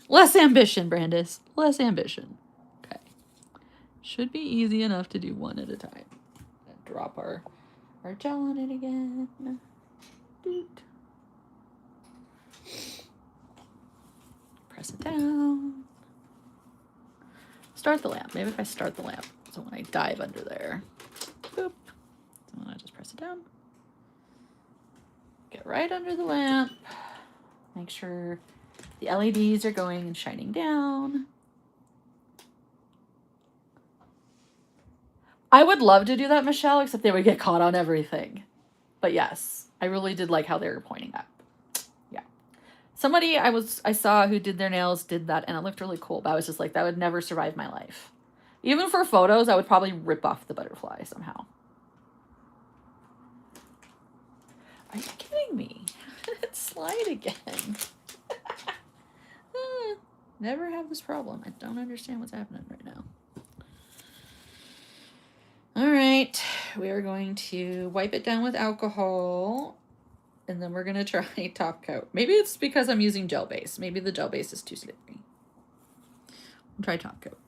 Less ambition, Brandis. Less ambition. Okay. Should be easy enough to do 1 at a time. And drop our gel on it again. Doot. Press it down. Start the lamp. Maybe if I start the lamp. So when I dive under there. Boop. So I just press it down. Get right under the lamp. Make sure the LEDs are going and shining down. I would love to do that, Michelle, except they would get caught on everything. But yes, I really did like how they were pointing up. Yeah. Somebody I saw who did their nails did that, and it looked really cool, but I was just like, that would never survive my life. Even for photos, I would probably rip off the butterfly somehow. Are you kidding me? How did it slide again? Never have this problem. I don't understand what's happening right now. All right, we are going to wipe it down with alcohol, and then we're going to try top coat. Maybe it's because I'm using gel base. Maybe the gel base is too slippery. We'll try top coat.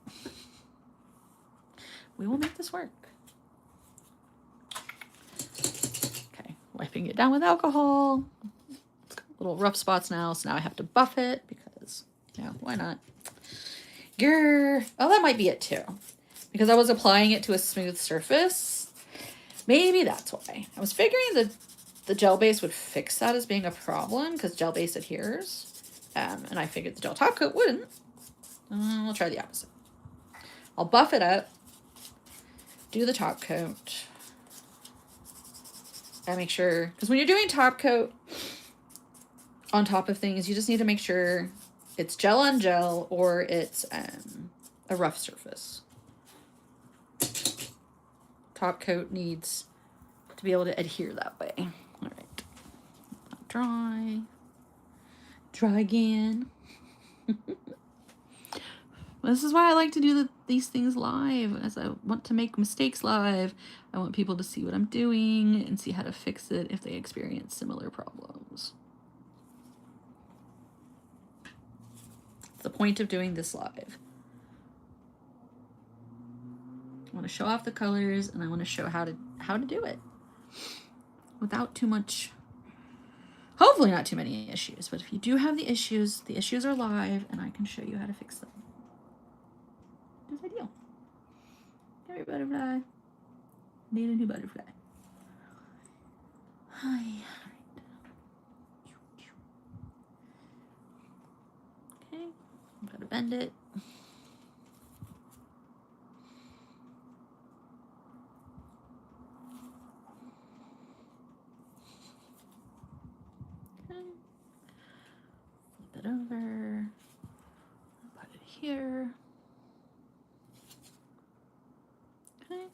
We will make this work. Okay, wiping it down with alcohol. It's got little rough spots now, so now I have to buff it because, you know, why not? Grr. Oh, that might be it too. Because I was applying it to a smooth surface. Maybe that's why. I was figuring that the gel base would fix that as being a problem because gel base adheres. And I figured the gel top coat wouldn't. We'll try the opposite. I'll buff it up. Do the top coat. I make sure, because when you're doing top coat on top of things, you just need to make sure it's gel on gel or it's a rough surface. Top coat needs to be able to adhere that way. All right. Dry. Dry again. This is why I like to do these things live, as I want to make mistakes live. I want people to see what I'm doing and see how to fix it if they experience similar problems. It's the point of doing this live. I want to show off the colors, and I want to show how to do it without too much, hopefully not too many issues. But if you do have the issues are live, and I can show you how to fix them. It's ideal. Come here, butterfly. Need a new butterfly. Hi. Okay, I'm gonna bend it. Okay. Flip it over. Put it here. Okay.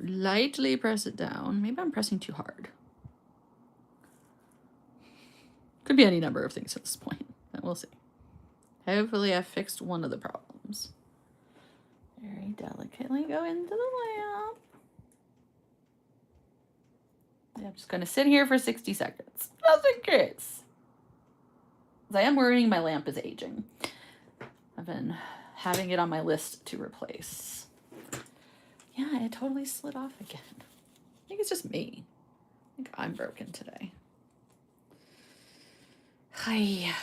Lightly press it down. Maybe I'm pressing too hard. Could be any number of things at this point, but we'll see. Hopefully I've fixed one of the problems. Very delicately go into the lamp. Yeah, I'm just gonna sit here for 60 seconds. Just in case. I am worrying my lamp is aging. I've been having it on my list to replace. Yeah, it totally slid off again. I think it's just me. I think I'm broken today. Hi.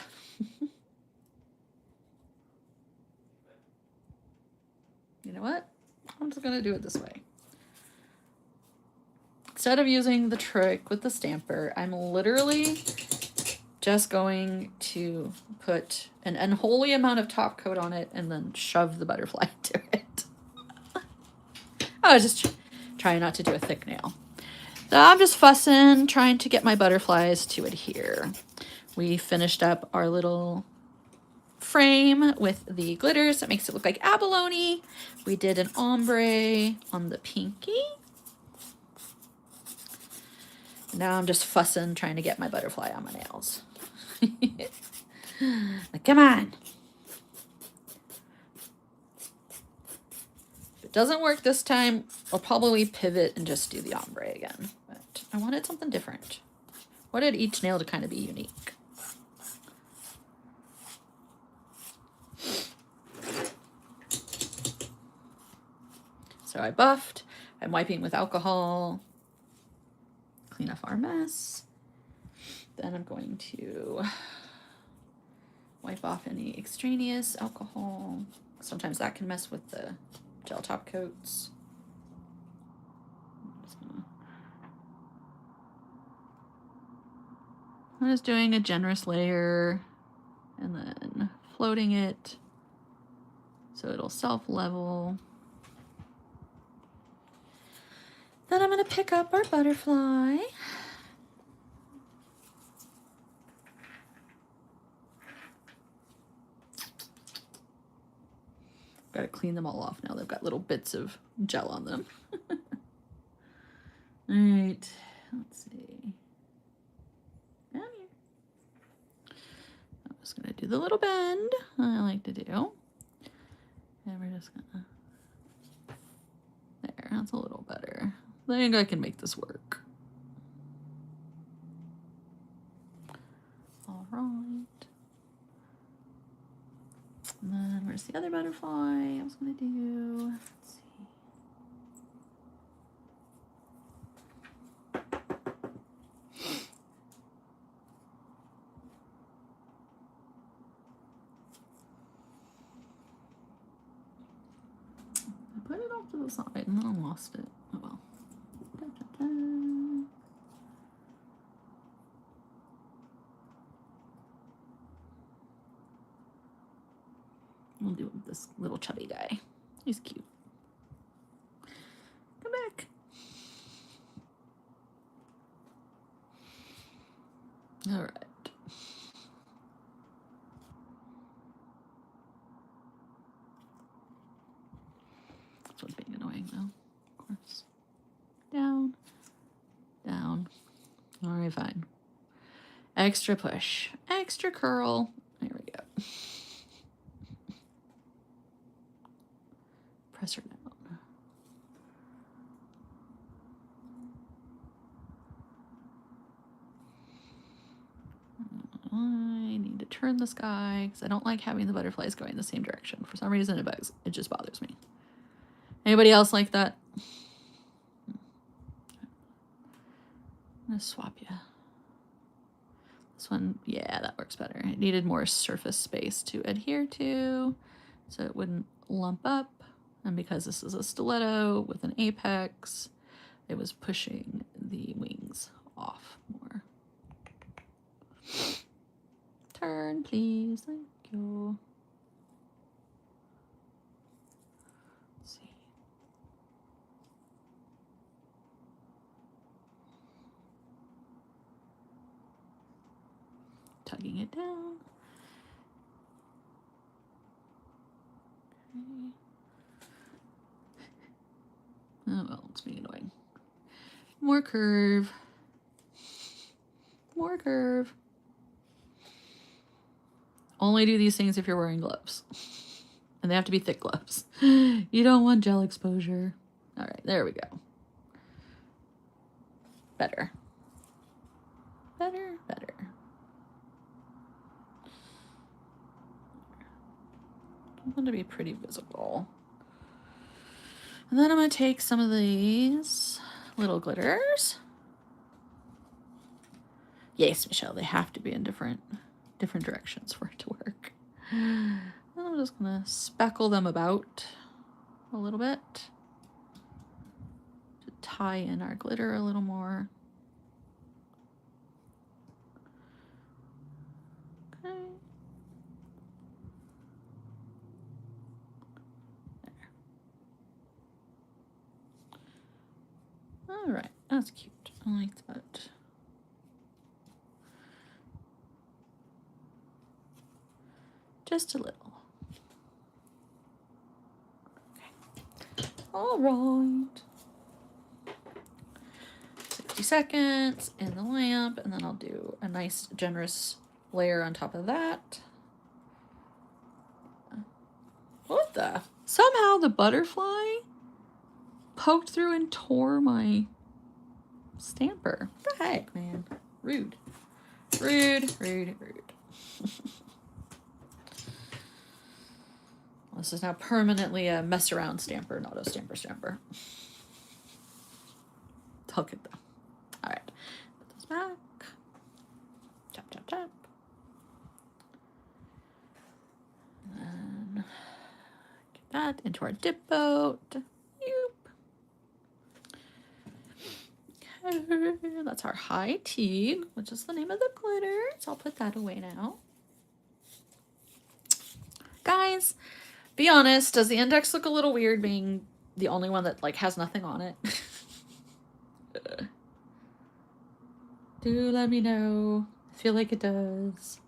You know what? I'm just gonna do it this way. Instead of using the trick with the stamper, I'm literally just going to put an unholy amount of top coat on it and then shove the butterfly into it. I was just trying not to do a thick nail. So I'm just fussing, trying to get my butterflies to adhere. We finished up our little frame with the glitters that makes it look like abalone. We did an ombre on the pinky. Now I'm just fussing, trying to get my butterfly on my nails. Like, come on. If it doesn't work this time, I'll probably pivot and just do the ombre again. But I wanted something different. Wanted each nail to kind of be unique. So I buffed. I'm wiping with alcohol. Clean up our mess. Then I'm going to wipe off any extraneous alcohol. Sometimes that can mess with the gel top coats. I'm just doing a generous layer and then floating it so it'll self-level. Then I'm going to pick up our butterfly. Got to clean them all off now. They've got little bits of gel on them. All right, let's see. Down here. I'm just going to do the little bend I like to do. And we're just going to... There, that's a little better. I think I can make this work. All right. And then where's the other butterfly I was going to do? Let's see. I put it off to the side and then I lost it. Oh well. Da, da, da. We'll do this little chubby guy. He's cute. Come back. All right. This one's being annoying though, of course. Down, down. All right, fine. Extra push, extra curl. There we go. Press her down. I need to turn this guy because I don't like having the butterflies going the same direction. For some reason, it just bothers me. Anybody else like that? I'm gonna swap you. This one, yeah, that works better. It needed more surface space to adhere to so it wouldn't lump up. And because this is a stiletto with an apex, it was pushing the wings off more. Turn, please. Thank you. Let's see. Tugging it down. Okay. Oh, well, it's being annoying. More curve. More curve. Only do these things if you're wearing gloves. And they have to be thick gloves. You don't want gel exposure. All right, there we go. Better. Better, better. I want to be pretty visible. And then I'm going to take some of these little glitters. Yes, Michelle, they have to be in different directions for it to work. And I'm just going to speckle them about a little bit to tie in our glitter a little more. Okay. There. All right, that's cute. I like that. Just a little. Okay. All right. 60 seconds in the lamp, and then I'll do a nice generous layer on top of that. What the? Somehow the butterfly poked through and tore my stamper. What the heck, man? Rude. Rude, rude, rude. This is now permanently a mess around stamper, not a stamper. I'll get them. All right, put this back. Chop, chop, chop. And then get that into our dip boat. Okay, that's our high tea, which is the name of the glitter. So I'll put that away now. Guys, be honest, does the index look a little weird being the only one that like has nothing on it? Do let me know. I feel like it does.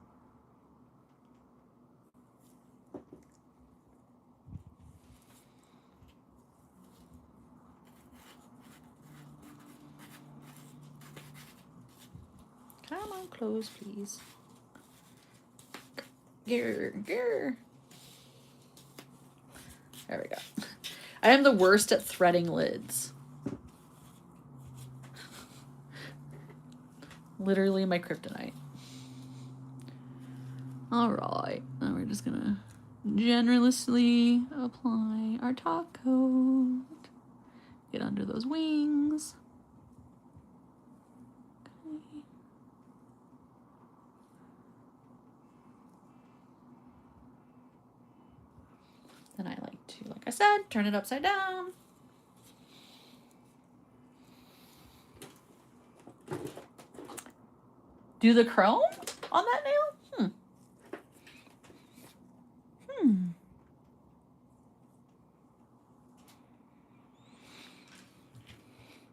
Come on, close, please. Grr, grr. There we go. I am the worst at threading lids. Literally my kryptonite. All right, now we're just gonna generously apply our top coat. Get under those wings. Okay. Then I like to, like I said, turn it upside down. Do the chrome on that nail?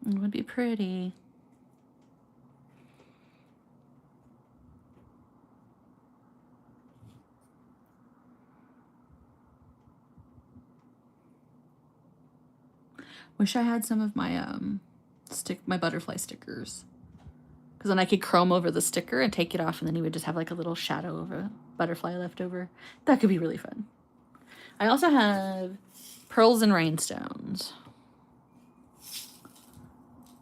It would be pretty. Wish I had some of my my butterfly stickers. Because then I could chrome over the sticker and take it off, and then you would just have like a little shadow of a butterfly left over. That could be really fun. I also have pearls and rhinestones.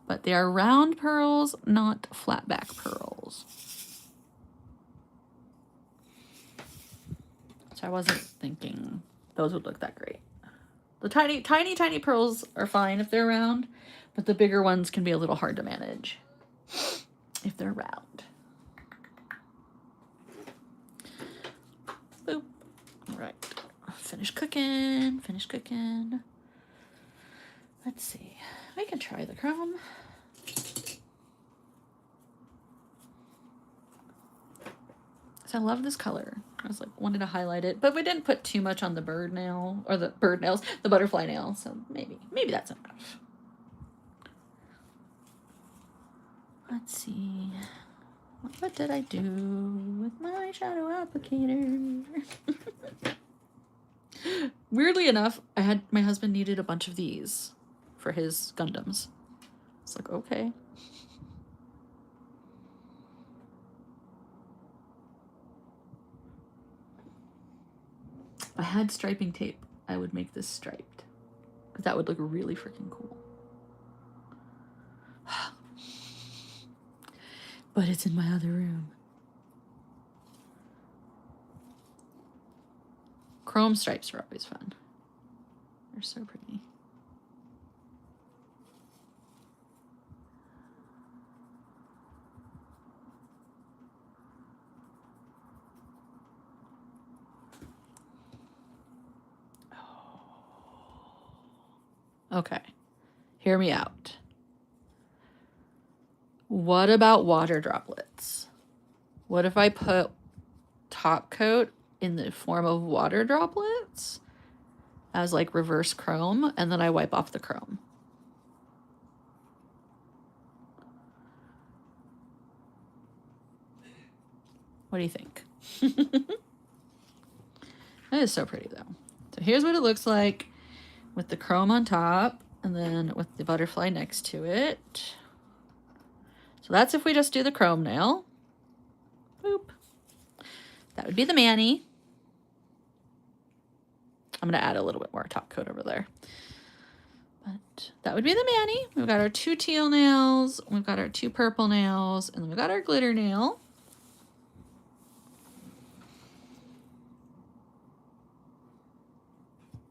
But they are round pearls, not flat back pearls. So I wasn't thinking those would look that great. The tiny, tiny, tiny pearls are fine if they're round, but the bigger ones can be a little hard to manage if they're round. Boop. All right. Finish cooking. Finish cooking. Let's see. We can try the chrome. So I love this color. I was like, wanted to highlight it, but we didn't put too much on the bird nail, or the bird nails, the butterfly nail. So maybe that's enough. Let's see. What did I do with my shadow applicator? Weirdly enough, my husband needed a bunch of these for his Gundams. It's like, okay. If I had striping tape, I would make this striped, because that would look really freaking cool. But it's in my other room. Chrome stripes are always fun. They're so pretty. Okay, hear me out. What about water droplets? What if I put top coat in the form of water droplets as like reverse chrome, and then I wipe off the chrome? What do you think? That is so pretty though. So here's what it looks like with the chrome on top and then with the butterfly next to it. So that's if we just do the chrome nail. Boop. That would be the mani. I'm going to add a little bit more top coat over there. But that would be the mani. We've got our 2 teal nails. We've got our 2 purple nails. And then we've got our glitter nail.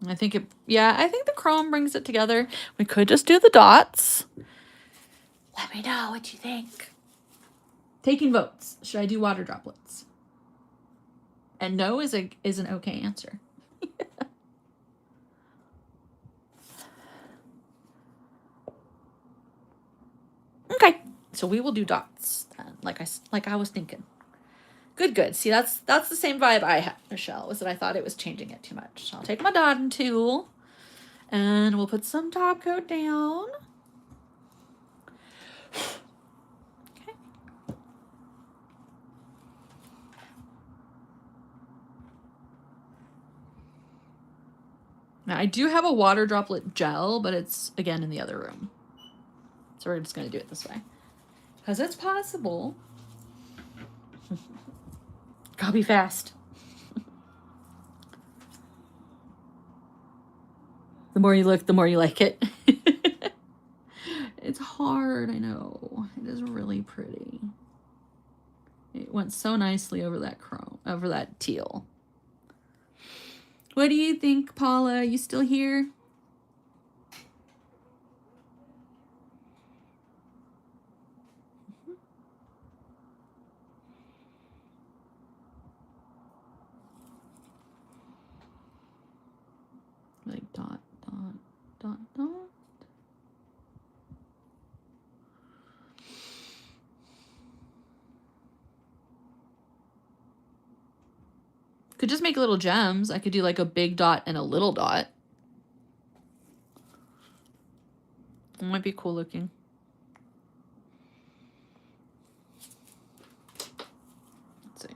I think the chrome brings it together. We could just do the dots. Let me know what you think. Taking votes. Should I do water droplets? And no is an okay answer. Okay, so we will do dots then, like I was thinking. Good. See, that's the same vibe I had, Michelle, was that I thought it was changing it too much. So I'll take my dotting tool and we'll put some top coat down. Okay. Now I do have a water droplet gel, but it's again in the other room. So we're just gonna do it this way. Because it's possible. Gotta be fast. The more you look, the more you like it. It's hard, I know. It is really pretty. It went so nicely over that chrome, over that teal. What do you think, Paula? You still here? Like dot, dot, dot, dot. Could just make little gems. I could do like a big dot and a little dot. It might be cool looking. Let's see.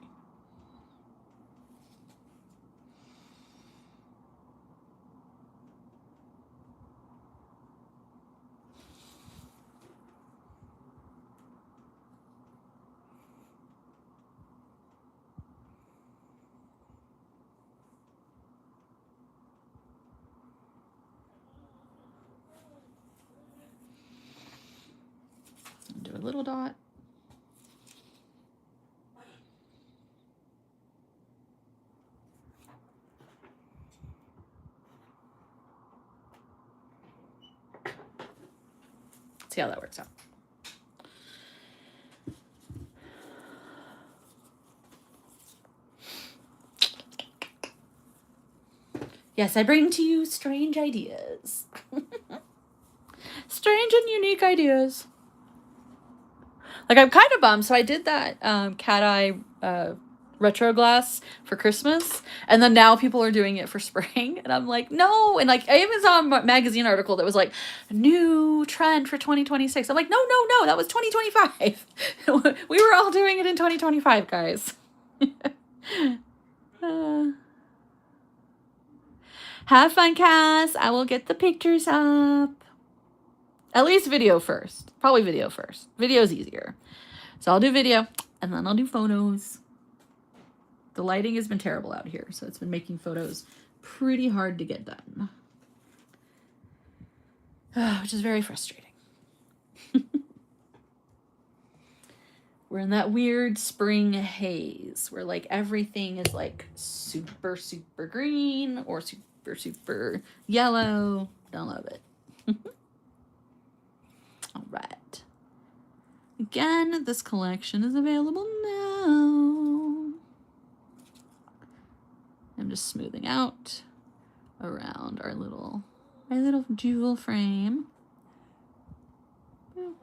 Do a little dot. see how that works out. Yes, I bring to you strange ideas. Strange and unique ideas. Like, I'm kind of bummed. So I did that cat eye retro glass for Christmas. And then now people are doing it for spring. And I'm like, no. And like, I even saw a magazine article that was like, new trend for 2026. I'm like, no. That was 2025. We were all doing it in 2025, guys. Have fun, Cass. I will get the pictures up. At least video first. Probably video first. Video's easier. So I'll do video, and then I'll do photos. The lighting has been terrible out here, so it's been making photos pretty hard to get done. Which is very frustrating. We're in that weird spring haze where like everything is like super, super green or super, super yellow. Don't love it. All right. Again, this collection is available now. I'm just smoothing out around our little jewel frame. Boop.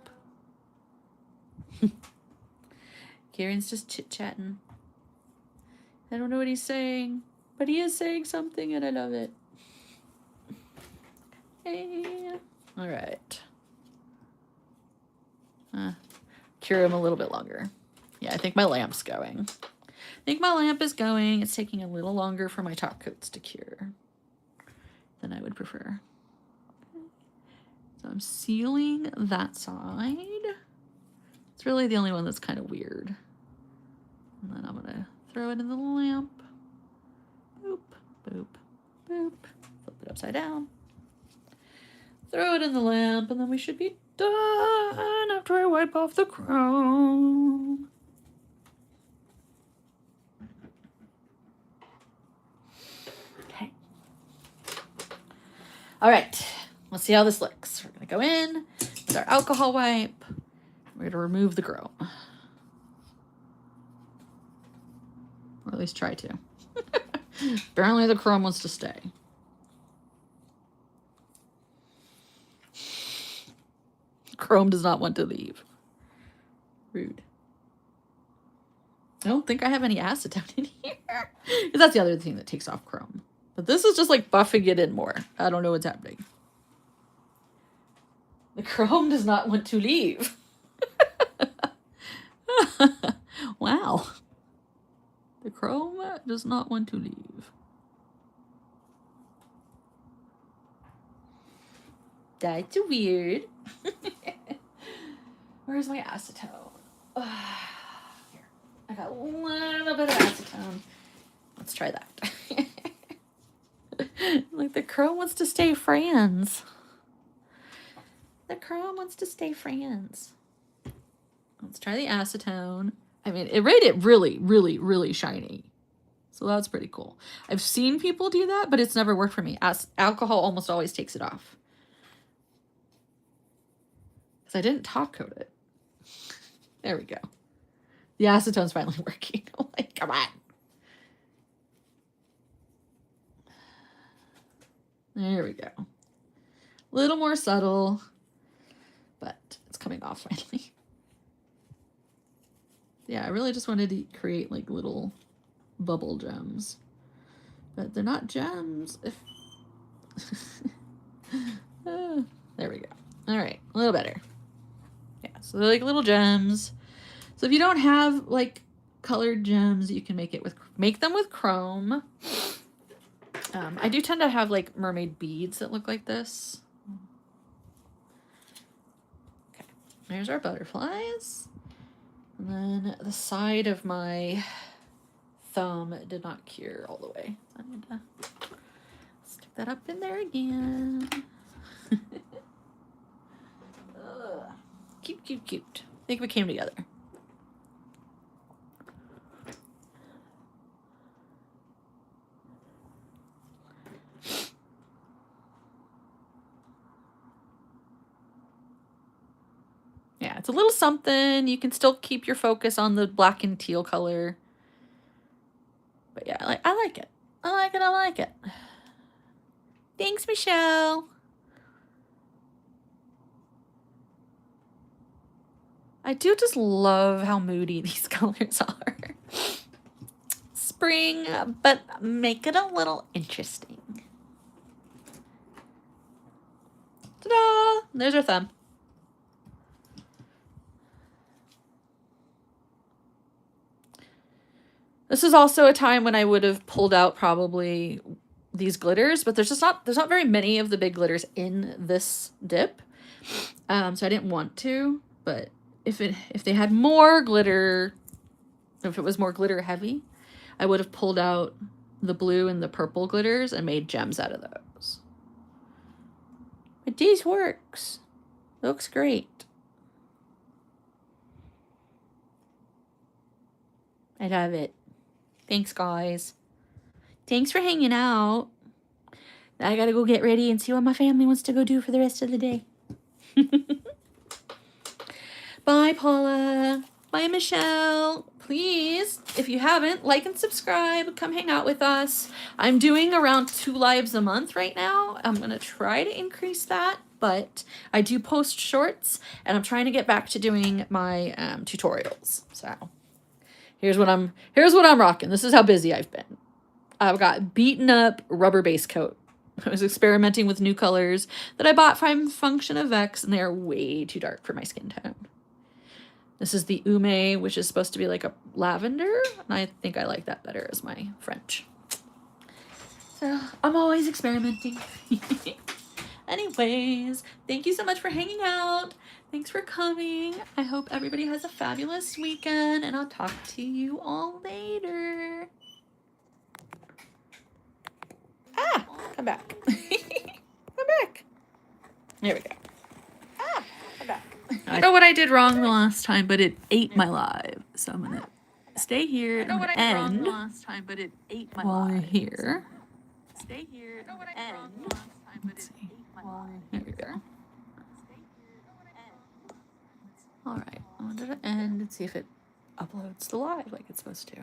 Kieran's just chit-chatting. I don't know what he's saying, but he is saying something and I love it. Hey. All right. Cure him a little bit longer. Yeah, I think my lamp's going. I think my lamp is going. It's taking a little longer for my top coats to cure than I would prefer. So I'm sealing that side. It's really the only one that's kind of weird. And then I'm going to throw it in the lamp. Boop, boop, boop. Flip it upside down. Throw it in the lamp, and then we should be done after I wipe off the chrome. Okay. All right. Let's see how this looks. We're going to go in with our alcohol wipe. We're going to remove the chrome. Or at least try to. Apparently the chrome wants to stay. Chrome does not want to leave. Rude. I don't think I have any acetone in here. Because that's the other thing that takes off chrome. But this is just like buffing it in more. I don't know what's happening. The chrome does not want to leave. Wow. The chrome does not want to leave. That's weird. Where's my acetone? Here. I got a little bit of acetone. Let's try that. Like the chrome wants to stay friends. The chrome wants to stay friends. Let's try the acetone. I mean, it made it really, really, really shiny. So that's pretty cool. I've seen people do that, but it's never worked for me. Alcohol almost always takes it off. Because I didn't top coat it. There we go. The acetone's finally working. I'm like, come on. There we go. A little more subtle, but it's coming off finally. Yeah, I really just wanted to create like little bubble gems. But they're not gems. There we go. All right, a little better. Yeah, so they're like little gems. So if you don't have like colored gems, you can make them with chrome. I do tend to have like mermaid beads that look like this. Okay, there's our butterflies. And then the side of my thumb did not cure all the way. So I'm gonna stick that up in there again. Cute, cute, cute. I think we came together. something. You can still keep your focus on the black and teal color. But yeah, I like it. I like it. I like it. Thanks, Michelle. I do just love how moody these colors are. Spring, but make it a little interesting. Ta-da! There's our thumb. This is also a time when I would have pulled out probably these glitters, but there's not very many of the big glitters in this dip. So I didn't want to, but if they had more glitter, if it was more glitter heavy, I would have pulled out the blue and the purple glitters and made gems out of those. But these works. Looks great. I love it. Thanks, guys. Thanks for hanging out. I gotta go get ready and see what my family wants to go do for the rest of the day. Bye, Paula. Bye, Michelle. Please, if you haven't, like and subscribe. Come hang out with us. I'm doing around 2 lives a month right now. I'm going to try to increase that, but I do post shorts, and I'm trying to get back to doing my tutorials. So here's what I'm rocking. This is how busy I've been. I've got beaten up rubber base coat. I was experimenting with new colors that I bought from Function of X, and they're way too dark for my skin tone. This is the Ume, which is supposed to be like a lavender, and I think I like that better as my French. So I'm always experimenting. Anyways, thank you so much for hanging out. Thanks for coming. I hope everybody has a fabulous weekend, and I'll talk to you all later. Ah, come back. Come back. There we go. Ah, come back. I don't know what I did wrong the last time, but it ate my live. So I'm gonna stay here and end while we're here. Stay here and end. Let's see. There we go. All right, I wanted to end and see if it uploads the live like it's supposed to.